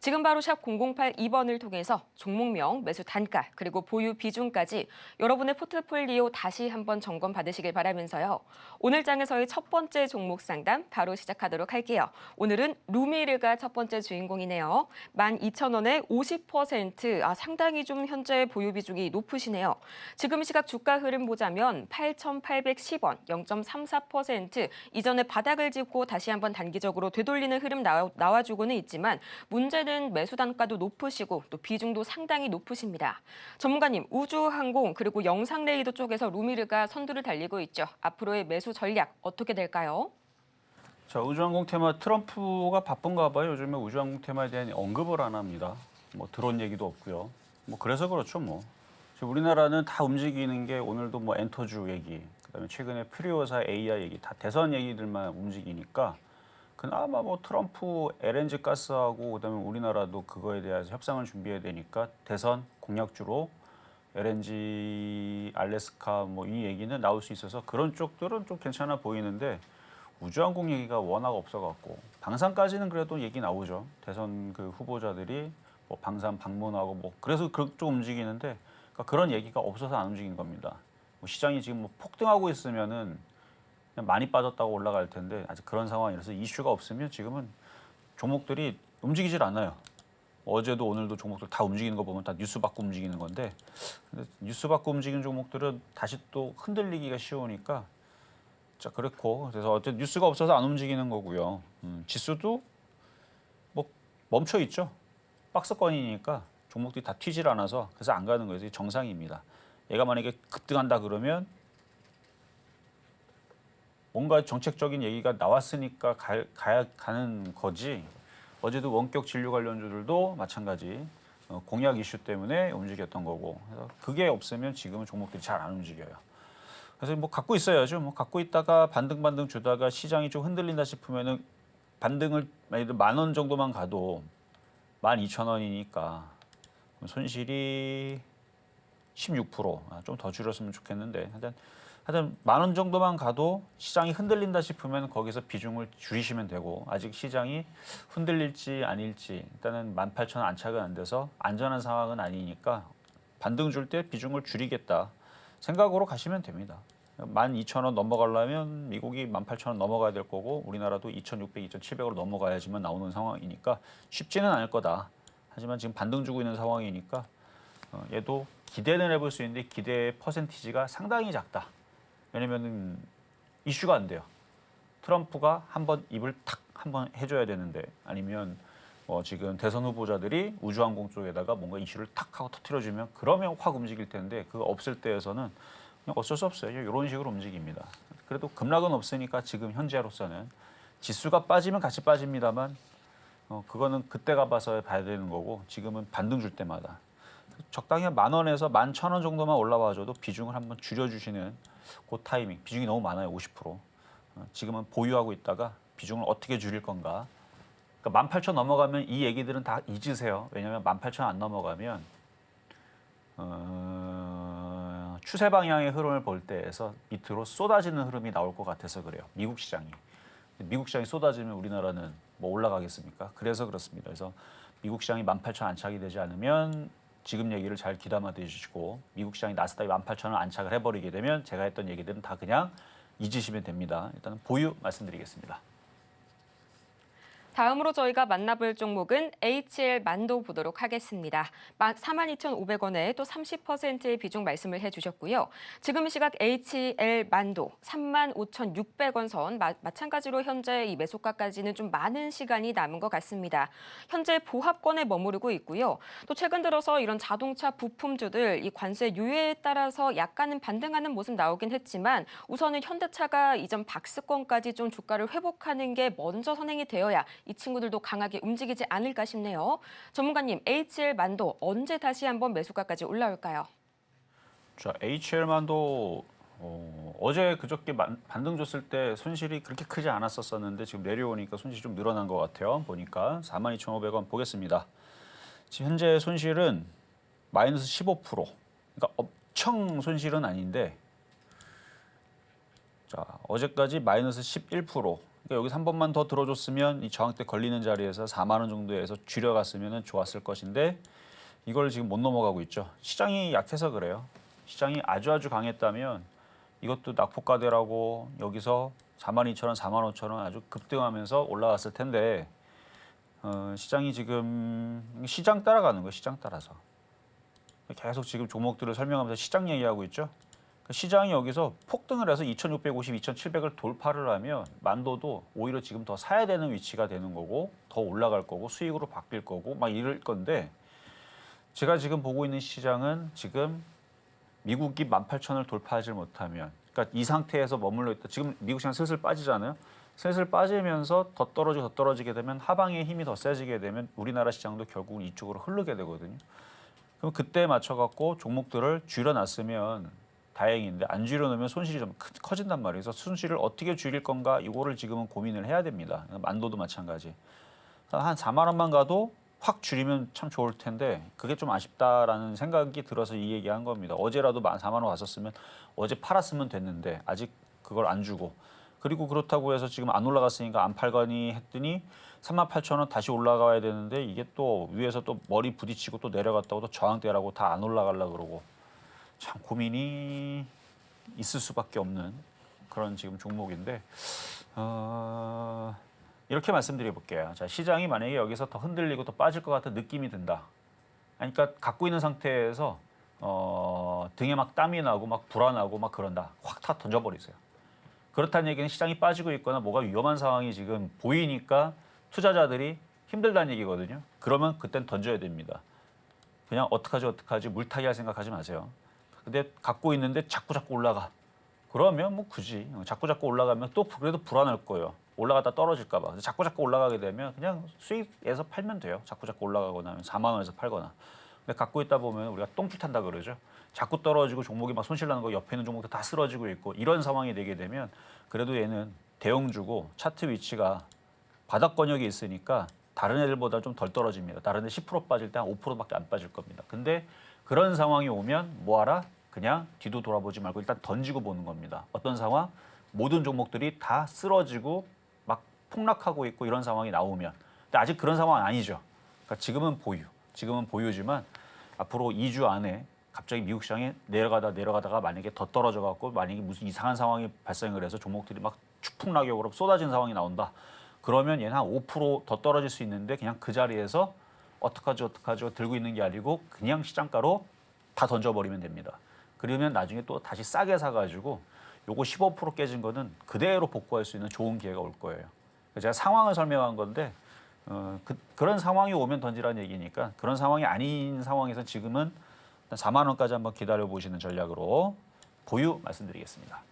Speaker 1: 지금 바로 샵 0082번을 통해서 종목명, 매수 단가, 그리고 보유 비중까지 여러분의 포트폴리오 다시 한번 점검 받으시길 바라면서요. 오늘 장에서의 첫 번째 종목 상담 바로 시작하도록 할게요. 오늘은 루미르가 첫 번째 주인공이네요. 12,000원에 50% 30%, 상당히 좀 현재 보유 비중이 높으시네요. 지금 시각 주가 흐름 보자면 8,810원, 0.34%, 이전에 바닥을 짚고 다시 한번 단기적으로 되돌리는 흐름 나와주고는 있지만 문제는 매수 단가도 높으시고 또 비중도 상당히 높으십니다. 전문가님, 우주항공 그리고 영상레이더 쪽에서 루미르가 선두를 달리고 있죠. 앞으로의 매수 전략 어떻게 될까요?
Speaker 2: 자, 우주항공 테마 트럼프가 바쁜가 봐요. 요즘에 우주항공 테마에 대한 언급을 안 합니다. 뭐 드론 얘기도 없고요. 뭐 그래서 그렇죠, 뭐. 지금 우리나라는 다 움직이는 게 오늘도 뭐 엔터주 얘기, 그다음에 최근에 프리오사 AI 얘기, 다 대선 얘기들만 움직이니까 그나마 뭐 트럼프 LNG 가스하고 그다음에 우리나라도 그거에 대해서 협상을 준비해야 되니까 대선 공약주로 LNG 알래스카 뭐 이 얘기는 나올 수 있어서 그런 쪽들은 좀 괜찮아 보이는데 우주항공 얘기가 워낙 없어갖고 방산까지는 그래도 얘기 나오죠. 대선 그 후보자들이 뭐 방산 방문하고 뭐 그래서 그쪽 움직이는데 그러니까 그런 얘기가 없어서 안 움직인 겁니다. 뭐 시장이 지금 뭐 폭등하고 있으면은 그냥 많이 빠졌다고 올라갈 텐데 아직 그런 상황이라서 이슈가 없으면 지금은 종목들이 움직이질 않아요. 어제도 오늘도 종목들 다 움직이는 거 보면 다 뉴스 받고 움직이는 건데 근데 뉴스 받고 움직이는 종목들은 다시 또 흔들리기가 쉬우니까 자 그렇고 그래서 어쨌든 뉴스가 없어서 안 움직이는 거고요. 지수도 뭐 멈춰 있죠. 박스권이니까 종목들이 다 튀질 않아서 그래서 안 가는 거예요. 이게 정상입니다. 얘가 만약에 급등한다 그러면 뭔가 정책적인 얘기가 나왔으니까 가는 거지. 어제도 원격 진료 관련주들도 마찬가지 공약 이슈 때문에 움직였던 거고. 그래서 그게 없으면 지금은 종목들이 잘 안 움직여요. 그래서 뭐 갖고 있어야죠. 뭐 갖고 있다가 반등 주다가 시장이 좀 흔들린다 싶으면은 반등을 만약 10,000원 정도만 가도 12,000원이니까 손실이 16%. 좀 더 줄였으면 좋겠는데 하여튼 10,000원 정도만 가도 시장이 흔들린다 싶으면 거기서 비중을 줄이시면 되고 아직 시장이 흔들릴지 아닐지 일단은 18,000원 안착은 안 돼서 안전한 상황은 아니니까 반등 줄 때 비중을 줄이겠다 생각으로 가시면 됩니다. 12,000원 넘어가려면 미국이 18,000원 넘어가야 될 거고 우리나라도 2,600, 2,700으로 넘어가야지만 나오는 상황이니까 쉽지는 않을 거다. 하지만 지금 반등 주고 있는 상황이니까 얘도 기대는 해볼 수 있는데 기대의 퍼센티지가 상당히 작다. 왜냐면은 이슈가 안 돼요. 트럼프가 한번 입을 탁 한번 해줘야 되는데 아니면 지금 대선 후보자들이 우주항공 쪽에다가 뭔가 이슈를 탁 하고 터트려주면 그러면 확 움직일 텐데 그거 없을 때에서는 그냥 어쩔 수 없어요. 이런 식으로 움직입니다. 그래도 급락은 없으니까 지금 현재로서는 지수가 빠지면 같이 빠집니다만 그거는 그때 가봐서 봐야 되는 거고 지금은 반등 줄 때마다 적당히 10,000원에서 11,000원 정도만 올라와줘도 비중을 한번 줄여주시는 그 타이밍. 비중이 너무 많아요. 50%. 지금은 보유하고 있다가 비중을 어떻게 줄일 건가. 그러니까 18,000 넘어가면 이 얘기들은 다 잊으세요. 왜냐하면 18,000 안 넘어가면 추세 방향의 흐름을 볼 때에서 밑으로 쏟아지는 흐름이 나올 것 같아서 그래요. 미국 시장이. 미국 시장이 쏟아지면 우리나라는 뭐 올라가겠습니까? 그래서 그렇습니다. 그래서 미국 시장이 18,000 안착이 되지 않으면 지금 얘기를 잘 귀담아 들으시고 미국 시장이 나스닥이 18,000원 안착을 해버리게 되면 제가 했던 얘기들은 다 그냥 잊으시면 됩니다. 일단은 보유 말씀드리겠습니다.
Speaker 1: 다음으로 저희가 만나볼 종목은 HL 만도 보도록 하겠습니다. 42,500원에 또 30%의 비중 말씀을 해주셨고요. 지금 시각 HL 만도 35,600원 선 마찬가지로 현재 이 매수가까지는 좀 많은 시간이 남은 것 같습니다. 현재 보합권에 머무르고 있고요. 또 최근 들어서 이런 자동차 부품주들 이 관세 유예에 따라서 약간은 반등하는 모습 나오긴 했지만 우선은 현대차가 이전 박스권까지 좀 주가를 회복하는 게 먼저 선행이 되어야 이 친구들도 강하게 움직이지 않을까 싶네요. 전문가님, HL 만도 언제 다시 한번 매수가까지 올라올까요?
Speaker 2: 자, HL만도 어제 그저께 반등 줬을 때 손실이 그렇게 크지 않았었는데 지금 내려오니까 손실이 좀 늘어난 것 같아요. 보니까 42,500원 보겠습니다. 지금 현재 손실은 마이너스 15%. 그러니까 엄청 손실은 아닌데 자, 어제까지 마이너스 11%. 그러니까 여기서 한 번만 더 들어줬으면 이 저항대 걸리는 자리에서 4만 원 정도에서 줄여갔으면 좋았을 것인데 이걸 지금 못 넘어가고 있죠. 시장이 약해서 그래요. 시장이 아주 강했다면 이것도 낙폭과대라고 여기서 42,000원, 45,000원 아주 급등하면서 올라갔을 텐데 시장이 지금 시장 따라가는 거예요. 시장 따라서. 계속 지금 종목들을 설명하면서 시장 얘기하고 있죠. 시장이 여기서 폭등을 해서 2,650, 2,700을 돌파를 하면 만도도 오히려 지금 더 사야 되는 위치가 되는 거고 더 올라갈 거고 수익으로 바뀔 거고 막 이럴 건데 제가 지금 보고 있는 시장은 지금 미국이 18,000을 돌파하지 못하면 그러니까 이 상태에서 머물러 있다. 지금 미국 시장 슬슬 빠지잖아요. 슬슬 빠지면서 더 떨어지게 되면 하방의 힘이 더 세지게 되면 우리나라 시장도 결국은 이쪽으로 흐르게 되거든요. 그럼 그때 맞춰갖고 종목들을 줄여놨으면 다행인데 안 줄여놓으면 손실이 좀 커진단 말이에요. 그래서 손실을 어떻게 줄일 건가 이거를 지금은 고민을 해야 됩니다. 만도도 마찬가지. 한 4만 원만 가도 확 줄이면 참 좋을 텐데 그게 좀 아쉽다라는 생각이 들어서 이 얘기한 겁니다. 어제라도 4만 원 갔었으면 어제 팔았으면 됐는데 아직 그걸 안 주고 그리고 그렇다고 해서 지금 안 올라갔으니까 안 팔거니 했더니 38,000원 다시 올라가야 되는데 이게 또 위에서 또 머리 부딪히고 또 내려갔다고 또 저항대라고 다 안 올라가려고 그러고 참 고민이 있을 수밖에 없는 그런 지금 종목인데 이렇게 말씀드려 볼게요. 자, 시장이 만약에 여기서 더 흔들리고 더 빠질 것 같은 느낌이 든다. 그러니까 갖고 있는 상태에서 등에 막 땀이 나고 막 불안하고 막 그런다. 확 다 던져버리세요. 그렇다는 얘기는 시장이 빠지고 있거나 뭐가 위험한 상황이 지금 보이니까 투자자들이 힘들다는 얘기거든요. 그러면 그땐 던져야 됩니다. 그냥 어떡하지 물타기 할 생각하지 마세요. 근데 갖고 있는데 자꾸 올라가. 그러면 뭐 굳이 자꾸 올라가면 또 그래도 불안할 거예요. 올라갔다 떨어질까 봐. 자꾸 올라가게 되면 그냥 수익에서 팔면 돼요. 자꾸 올라가거나 4만 원에서 팔거나. 근데 갖고 있다 보면 우리가 똥줄 탄다 그러죠. 자꾸 떨어지고 종목이 막 손실 나는 거 옆에 있는 종목도 다 쓰러지고 있고 이런 상황이 되게 되면 그래도 얘는 대형주고 차트 위치가 바닥 권역이 있으니까 다른 애들보다 좀 덜 떨어집니다. 다른 애 10% 빠질 때 한 5%밖에 안 빠질 겁니다. 근데 그런 상황이 오면 뭐하라? 그냥 뒤도 돌아보지 말고 일단 던지고 보는 겁니다. 어떤 상황? 모든 종목들이 다 쓰러지고 막 폭락하고 있고 이런 상황이 나오면. 근데 아직 그런 상황은 아니죠. 그러니까 지금은 보유. 지금은 보유지만 앞으로 2주 안에 갑자기 미국 시장에 내려가다가 만약에 더 떨어져 갖고 만약에 무슨 이상한 상황이 발생을 해서 종목들이 막 추풍낙엽으로 쏟아진 상황이 나온다. 그러면 얘는 한 5% 더 떨어질 수 있는데 그냥 그 자리에서 어떡하죠 들고 있는 게 아니고 그냥 시장가로 다 던져버리면 됩니다. 그러면 나중에 또 다시 싸게 사가지고 요거 15% 깨진 거는 그대로 복구할 수 있는 좋은 기회가 올 거예요. 제가 상황을 설명한 건데 그런 상황이 오면 던지라는 얘기니까 그런 상황이 아닌 상황에서 지금은 4만 원까지 한번 기다려보시는 전략으로 보유 말씀드리겠습니다.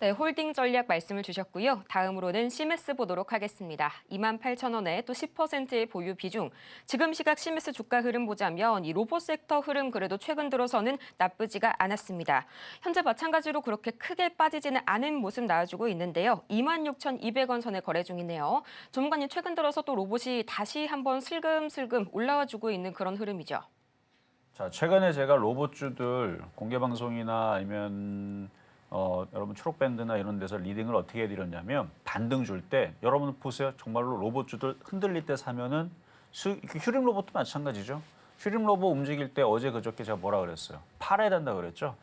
Speaker 1: 네, 홀딩 전략 말씀을 주셨고요. 다음으로는 시메스 보도록 하겠습니다. 28,000원에 또 10%의 보유 비중. 지금 시각 시메스 주가 흐름 보자면 이 로봇 섹터 흐름 그래도 최근 들어서는 나쁘지가 않았습니다. 현재 마찬가지로 그렇게 크게 빠지지는 않은 모습 나와주고 있는데요. 26,200원 선에 거래 중이네요. 전문가님 최근 들어서 또 로봇이 다시 한번 슬금슬금 올라와주고 있는 그런 흐름이죠.
Speaker 2: 자, 최근에 제가 로봇주들 공개 방송이나 아니면 여러분 초록밴드나 이런 데서 리딩을 어떻게 해드렸냐면 반등 줄 때 여러분 보세요. 정말로 로봇주들 흔들릴 때 사면은 휴림 로봇도 마찬가지죠. 휴림 로봇 움직일 때 어제 그저께 제가 뭐라 그랬어요. 팔아야 된다 그랬죠.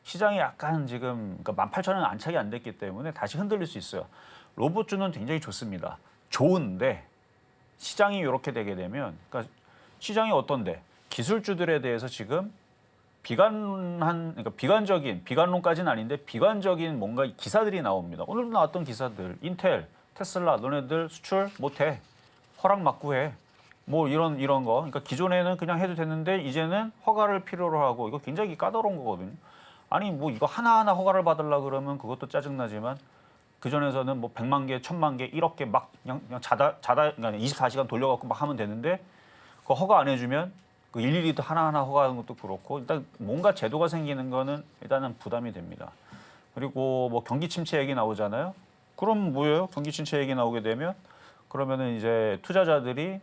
Speaker 2: 시장이 약간 지금 그러니까 18,000원 안착이 안 됐기 때문에 다시 흔들릴 수 있어요. 로봇주는 굉장히 좋습니다. 좋은데 시장이 이렇게 되게 되면 그러니까 시장이 어떤데 기술주들에 대해서 지금 그러니까 비관론까지는 아닌데 비관적인 뭔가 기사들이 나옵니다. 오늘도 나왔던 기사들, 인텔, 테슬라, 너네들 수출 못해, 허락 맞고 해, 뭐 이런 거. 그러니까 기존에는 그냥 해도 됐는데 이제는 허가를 필요로 하고 이거 굉장히 까다로운 거거든요. 아니 뭐 이거 하나하나 허가를 받으려 그러면 그것도 짜증나지만 그 전에서는 뭐 100만 개, 1000만 개, 1억 개 막 그냥 그러니까 24시간 돌려갖고 막 하면 되는데 그 허가 안 해주면 그 일일이 또 하나하나 허가하는 것도 그렇고 일단 뭔가 제도가 생기는 거는 일단은 부담이 됩니다. 그리고 뭐 경기 침체 얘기 나오잖아요. 그럼 뭐예요? 경기 침체 얘기 나오게 되면 그러면은 이제 투자자들이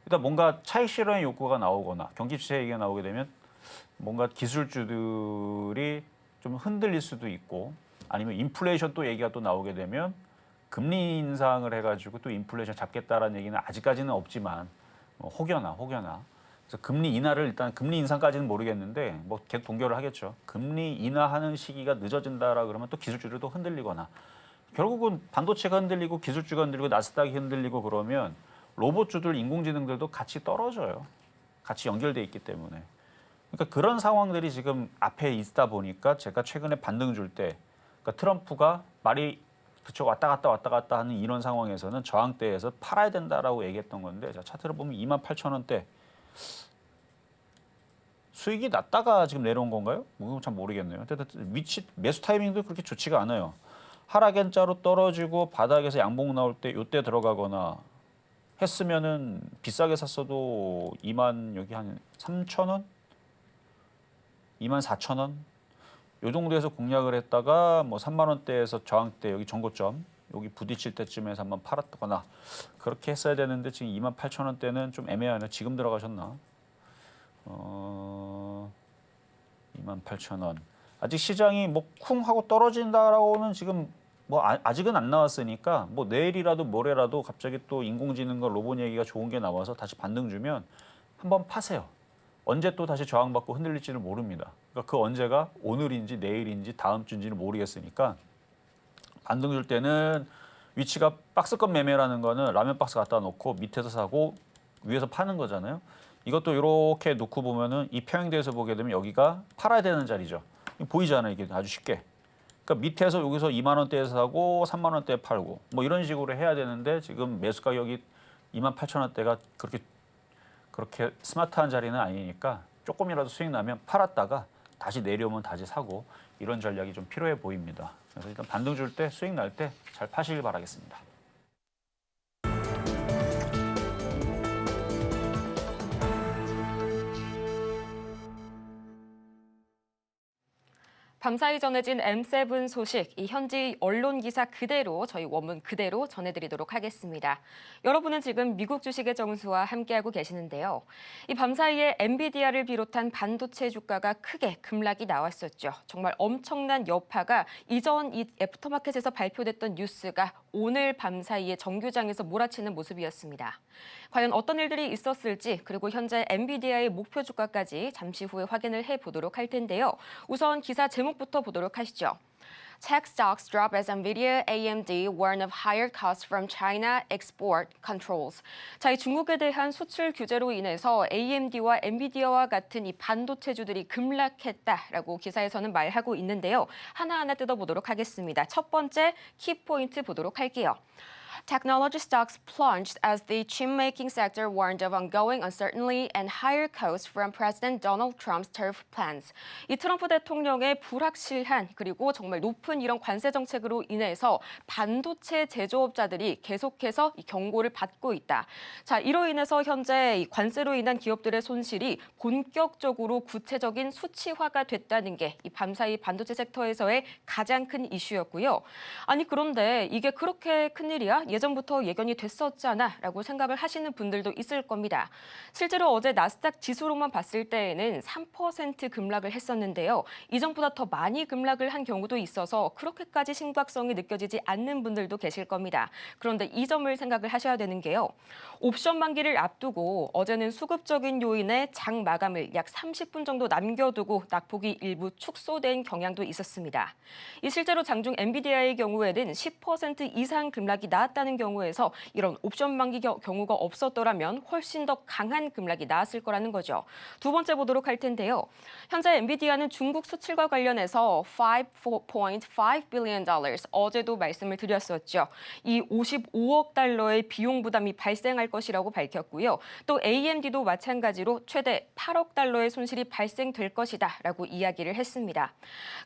Speaker 2: 일단 뭔가 차익 실현의 욕구가 나오거나 경기 침체 얘기가 나오게 되면 뭔가 기술주들이 좀 흔들릴 수도 있고 아니면 인플레이션 또 얘기가 또 나오게 되면 금리 인상을 해가지고 또 인플레이션 잡겠다라는 얘기는 아직까지는 없지만 혹여나. 그래서 금리 인하를 일단 금리 인상까지는 모르겠는데 뭐 계속 동결을 하겠죠. 금리 인하하는 시기가 늦어진다라 그러면 또 기술주들도 흔들리거나 결국은 반도체가 흔들리고 기술주가 흔들리고 나스닥이 흔들리고 그러면 로봇주들, 인공지능들도 같이 떨어져요. 같이 연결돼 있기 때문에. 그러니까 그런 상황들이 지금 앞에 있다 보니까 제가 최근에 반등 줄 때, 그러니까 트럼프가 말이 그쪽 왔다 갔다 하는 이런 상황에서는 저항대에서 팔아야 된다라고 얘기했던 건데, 자, 차트를 보면 28,000원대 수익이 났다가 지금 내려온 건가요? 뭐 참 모르겠네요. 위치 매수 타이밍도 그렇게 좋지가 않아요. 하락연자로 떨어지고 바닥에서 양봉 나올 때 요때 들어가거나 했으면은 비싸게 샀어도 2만 여기 한 3,000원? 24,000원? 요 정도에서 공략을 했다가 뭐 3만 원대에서 저항대 여기 전고점 여기 부딪힐 때쯤에서 한번 팔았거나 그렇게 했어야 되는데 지금 28,000원대는 좀 애매하네요. 지금 들어가셨나? 28,000원. 아직 시장이 뭐 쿵 하고 떨어진다라고는 지금 뭐 아직은 안 나왔으니까 뭐 내일이라도 모레라도 갑자기 또 인공지능과 로봇 얘기가 좋은 게 나와서 다시 반등 주면 한번 파세요. 언제 또 다시 저항받고 흔들릴지는 모릅니다. 그러니까 그 언제가 오늘인지 내일인지 다음 주인지는 모르겠으니까 반등 줄 때는 위치가 박스권 매매라는 거는 라면 박스 갖다 놓고 밑에서 사고 위에서 파는 거잖아요. 이것도 이렇게 놓고 보면은 이 평행대에서 보게 되면 여기가 팔아야 되는 자리죠. 보이잖아요. 이게 아주 쉽게. 그러니까 밑에서 여기서 2만 원대에서 사고 3만 원대에 팔고 뭐 이런 식으로 해야 되는데 지금 매수 가격이 28,000원대가 그렇게 스마트한 자리는 아니니까 조금이라도 수익 나면 팔았다가 다시 내려오면 다시 사고 이런 전략이 좀 필요해 보입니다. 그래서 일단 반등 줄 때 수익 날 때 잘 파시길 바라겠습니다.
Speaker 1: 밤사이 전해진 M7 소식, 이 현지 언론 기사 그대로 저희 원문 그대로 전해드리도록 하겠습니다. 여러분은 지금 미국 주식의 정수와 함께하고 계시는데요. 이 밤사이에 엔비디아를 비롯한 반도체 주가가 크게 급락이 나왔었죠. 정말 엄청난 여파가 이전 이 애프터마켓에서 발표됐던 뉴스가 오늘 밤사이에 정규장에서 몰아치는 모습이었습니다. 과연 어떤 일들이 있었을지 그리고 현재 엔비디아의 목표 주가까지 잠시 후에 확인을 해보도록 할 텐데요. 우선 기사 제목부터 보도록 하시죠. Tech stocks drop as Nvidia, AMD warn of higher costs from China export controls. 자, 이 중국에 대한 수출 규제로 인해서 AMD와 엔비디아와 같은 이 반도체주들이 급락했다라고 기사에서는 말하고 있는데요. 하나하나 뜯어보도록 하겠습니다. 첫 번째 키포인트 보도록 할게요. Technology stocks plunged as the chip-making sector warned of ongoing uncertainty and higher costs from President Donald Trump's tariff plans. 이 트럼프 대통령의 불확실한 그리고 정말 높은 이런 관세 정책으로 인해서 반도체 제조업자들이 계속해서 이 경고를 받고 있다. 자, 이로 인해서 현재 이 관세로 인한 기업들의 손실이 본격적으로 구체적인 수치화가 됐다는 게 이 밤사이 반도체 섹터에서의 가장 큰 이슈였고요. 아니 그런데 이게 그렇게 큰일이야? 예전부터 예견이 됐었잖아라고 생각을 하시는 분들도 있을 겁니다. 실제로 어제 나스닥 지수로만 봤을 때에는 3% 급락을 했었는데요. 이전보다 더 많이 급락을 한 경우도 있어서 그렇게까지 심각성이 느껴지지 않는 분들도 계실 겁니다. 그런데 이 점을 생각을 하셔야 되는 게요. 옵션 만기를 앞두고 어제는 수급적인 요인에 장 마감을 약 30분 정도 남겨두고 낙폭이 일부 축소된 경향도 있었습니다. 이 실제로 장중 엔비디아의 경우에는 10% 이상 급락이 나왔다는 경우에서 이런 옵션 만기 경우가 없었더라면 훨씬 더 강한 급락이 나왔을 거라는 거죠. 두 번째 보도록 할 텐데요. 현재 엔비디아는 중국 수출과 관련해서 $5.5 billion 어제도 말씀을 드렸었죠. 이 55억 달러의 비용 부담이 발생할 것이라고 밝혔고요. 또 AMD도 마찬가지로 최대 8억 달러의 손실이 발생될 것이다라고 이야기를 했습니다.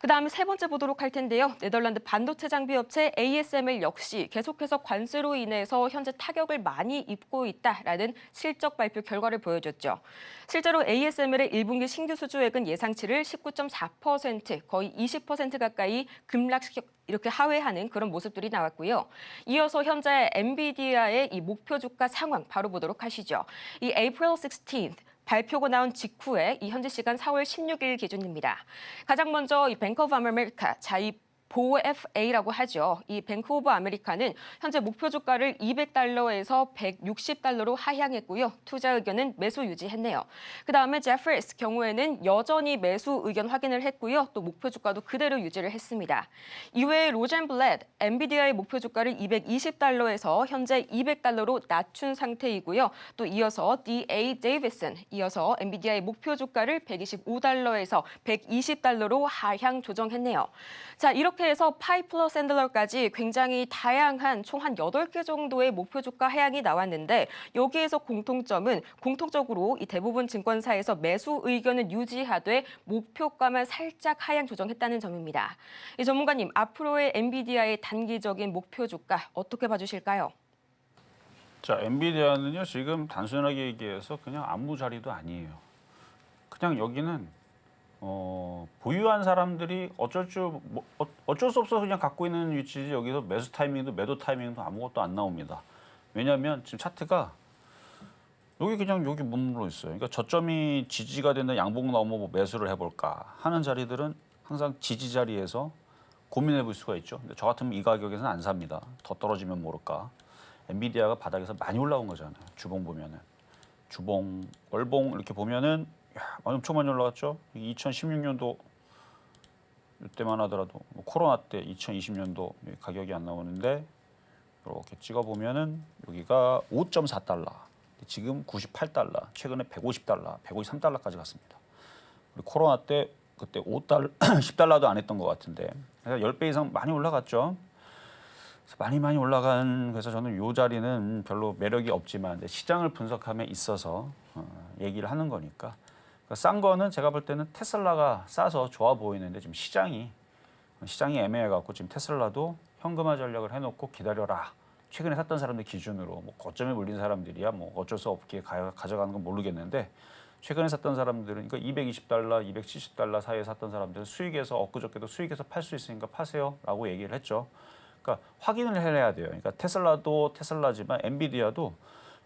Speaker 1: 그다음 세 번째 보도록 할 텐데요. 네덜란드 반도체 장비 업체 ASML 역시 계속해서 관세로 인해서 현재 타격을 많이 입고 있다라는 실적 발표 결과를 보여줬죠. 실제로 ASML의 1분기 신규 수주액은 예상치를 19.4% 거의 20% 가까이 급락시켜 이렇게 하회하는 그런 모습들이 나왔고요. 이어서 현재 엔비디아의 이 목표 주가 상황 바로 보도록 하시죠. 이 April 16th 발표가 나온 직후에 이 현지 시간 4월 16일 기준입니다. 가장 먼저 이 뱅크 오브 아메리카, 자, 이 BOFA라고 하죠. 이 뱅크 오브 아메리카는 현재 목표 주가를 200달러에서 160달러로 하향했고요. 투자 의견은 매수 유지했네요. 그다음에 제프리스 경우에는 여전히 매수 의견 확인을 했고요. 또 목표 주가도 그대로 유지를 했습니다. 이외에 로젠블렛, 엔비디아의 목표 주가를 220달러에서 현재 200달러로 낮춘 상태이고요. 또 이어서 DA 데이비슨, 이어서 엔비디아의 목표 주가를 125달러에서 120달러로 하향 조정했네요. 자, 이렇게 해서 파이플러 샌들러까지 굉장히 다양한 총 한 8개 정도의 목표 주가 하향이 나왔는데 여기에서 공통적으로 이 대부분 증권사에서 매수 의견은 유지하되 목표가만 살짝 하향 조정했다는 점입니다. 이 전문가님, 앞으로의 엔비디아의 단기적인 목표 주가 어떻게 봐주실까요?
Speaker 2: 자, 엔비디아는요 지금 단순하게 얘기해서 그냥 아무 자리도 아니에요. 그냥 여기는 보유한 사람들이 어쩔 수 없어 그냥 갖고 있는 위치지 여기서 매수 타이밍도 매도 타이밍도 아무것도 안 나옵니다. 왜냐하면 지금 차트가 여기 머물러 있어요. 그러니까 저점이 지지가 된다 양봉 나오면 뭐 매수를 해볼까 하는 자리들은 항상 지지 자리에서 고민해 볼 수가 있죠. 근데 저 같으면 이 가격에서는 안 삽니다. 더 떨어지면 모를까. 엔비디아가 바닥에서 많이 올라온 거잖아요. 주봉 보면은 주봉, 월봉 이렇게 보면은 엄청 많이 올라갔죠. 2016년도 이때만 하더라도 코로나 때 2020년도 가격이 안 나오는데 이렇게 찍어 보면은 여기가 5.4달러, 지금 98달러, 최근에 150달러, 153달러까지 갔습니다. 그리고 코로나 때 그때 5달러, 10달러도 안 했던 것 같은데 그래서 10배 이상 많이 올라갔죠. 많이 올라간 그래서 저는 이 자리는 별로 매력이 없지만 시장을 분석함에 있어서 얘기를 하는 거니까. 싼 거는 제가 볼 때는 테슬라가 싸서 좋아 보이는데 지금 시장이 애매해갖고 지금 테슬라도 현금화 전략을 해놓고 기다려라. 최근에 샀던 사람들 기준으로 뭐 고점에 물린 사람들이야 뭐 어쩔 수 없게 가져가는 건 모르겠는데 최근에 샀던 사람들은 그러니까 220달러, 270달러 사이에 샀던 사람들은 수익에서 엊그저께도 수익에서 팔 수 있으니까 파세요라고 얘기를 했죠. 그러니까 확인을 해야 돼요. 그러니까 테슬라도 테슬라지만 엔비디아도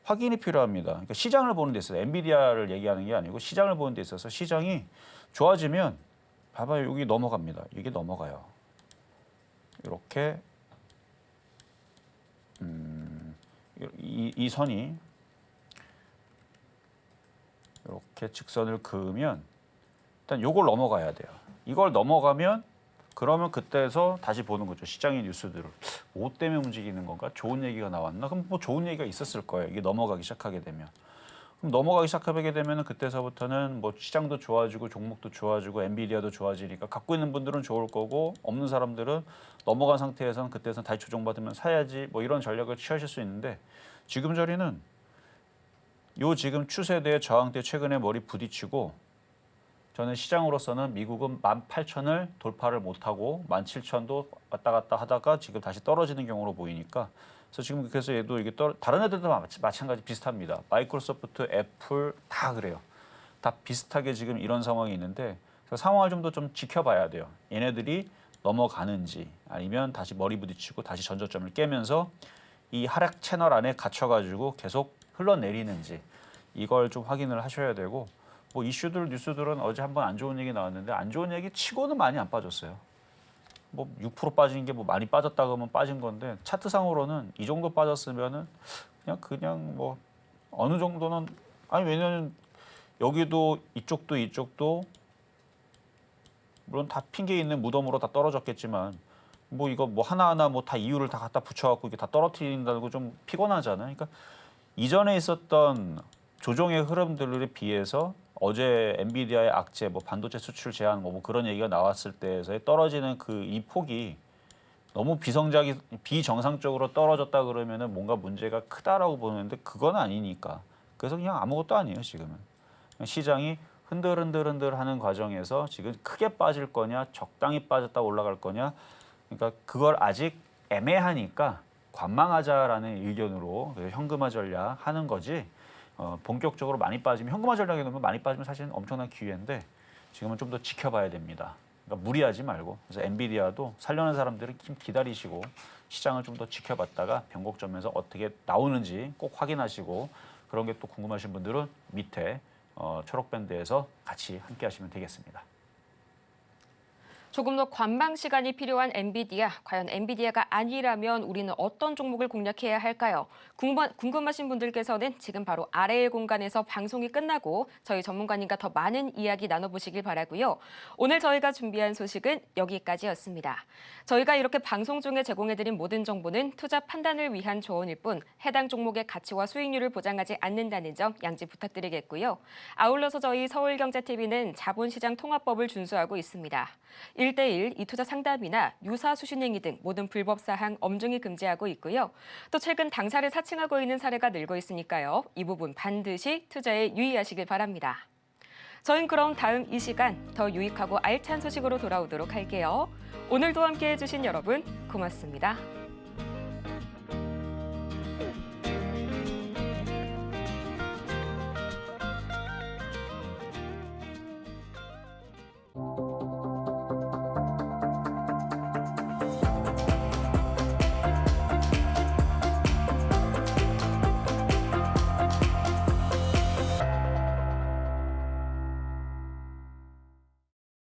Speaker 2: 확인이 필요합니다. 그러니까 시장을 보는 데 있어서 엔비디아를 얘기하는 게 아니고 시장을 보는 데 있어서 시장이 좋아지면 봐봐요. 여기 넘어갑니다. 이게 넘어가요. 이렇게 이 선이 이렇게 직선을 그으면 일단 이걸 넘어가야 돼요. 이걸 넘어가면 그러면 그때에서 다시 보는 거죠. 시장의 뉴스들을. 뭐 때문에 움직이는 건가? 좋은 얘기가 나왔나? 그럼 뭐 좋은 얘기가 있었을 거예요. 이게 넘어가기 시작하게 되면. 그럼 넘어가기 시작하게 되면 그때서부터는 뭐 시장도 좋아지고 종목도 좋아지고 엔비디아도 좋아지니까 갖고 있는 분들은 좋을 거고 없는 사람들은 넘어간 상태에서는 그때서 다시 조정받으면 사야지 뭐 이런 전략을 취하실 수 있는데 지금 자리는 요 지금 추세대의 저항대 최근에 머리 부딪히고 저는 시장으로서는 미국은 18,000을 돌파를 못하고 17,000도 왔다 갔다 하다가 지금 다시 떨어지는 경우로 보이니까 그래서 얘도 이게 다른 애들도 마찬가지 비슷합니다. 마이크로소프트, 애플 다 그래요. 다 비슷하게 지금 이런 상황이 있는데 그래서 상황을 좀 더 좀 지켜봐야 돼요. 얘네들이 넘어가는지 아니면 다시 머리 부딪히고 다시 전저점을 깨면서 이 하락 채널 안에 갇혀가지고 계속 흘러내리는지 이걸 좀 확인을 하셔야 되고 뭐 이슈들 뉴스들은 어제 한번 안 좋은 얘기 나왔는데 안 좋은 얘기 치고는 많이 안 빠졌어요. 뭐 6% 빠진 게 뭐 많이 빠졌다 그러면 빠진 건데 차트상으로는 이 정도 빠졌으면은 그냥 뭐 어느 정도는 아니 왜냐면 여기도 이쪽도 물론 다 핑계 있는 무덤으로 다 떨어졌겠지만 뭐 이거 뭐 하나하나 뭐 다 이유를 다 갖다 붙여갖고 이게 다 떨어뜨린다고 좀 피곤하잖아요. 그러니까 이전에 있었던 조정의 흐름들에 비해서 어제 엔비디아의 악재, 뭐 반도체 수출 제한, 뭐 그런 얘기가 나왔을 때에서의 떨어지는 이 폭이 너무 비정상적으로 떨어졌다 그러면은 뭔가 문제가 크다라고 보는데 그건 아니니까. 그래서 그냥 아무것도 아니에요 지금은. 그냥 시장이 흔들흔들하는 과정에서 지금 크게 빠질 거냐, 적당히 빠졌다 올라갈 거냐. 그러니까 그걸 아직 애매하니까 관망하자라는 의견으로 현금화 전략 하는 거지. 본격적으로 많이 빠지면 현금화 전략에 넣으면 많이 빠지면 사실은 엄청난 기회인데 지금은 좀 더 지켜봐야 됩니다. 그러니까 무리하지 말고 그래서 엔비디아도 살려는 사람들은 좀 기다리시고 시장을 좀 더 지켜봤다가 변곡점에서 어떻게 나오는지 꼭 확인하시고 그런 게 또 궁금하신 분들은 밑에 초록 밴드에서 같이 함께 하시면 되겠습니다.
Speaker 1: 조금 더 관망 시간이 필요한 엔비디아. 과연 엔비디아가 아니라면 우리는 어떤 종목을 공략해야 할까요? 궁금하신 분들께서는 지금 바로 아래의 공간에서 방송이 끝나고 저희 전문가님과 더 많은 이야기 나눠보시길 바라고요. 오늘 저희가 준비한 소식은 여기까지였습니다. 저희가 이렇게 방송 중에 제공해드린 모든 정보는 투자 판단을 위한 조언일 뿐 해당 종목의 가치와 수익률을 보장하지 않는다는 점 양지 부탁드리겠고요. 아울러서 저희 서울경제TV는 자본시장 통합법을 준수하고 있습니다. 1대1 이투자 상담이나 유사 수신행위 등 모든 불법 사항 엄중히 금지하고 있고요. 또 최근 당사를 사칭하고 있는 사례가 늘고 있으니까요. 이 부분 반드시 투자에 유의하시길 바랍니다. 저희는 그럼 다음 이 시간 더 유익하고 알찬 소식으로 돌아오도록 할게요. 오늘도 함께해 주신 여러분 고맙습니다.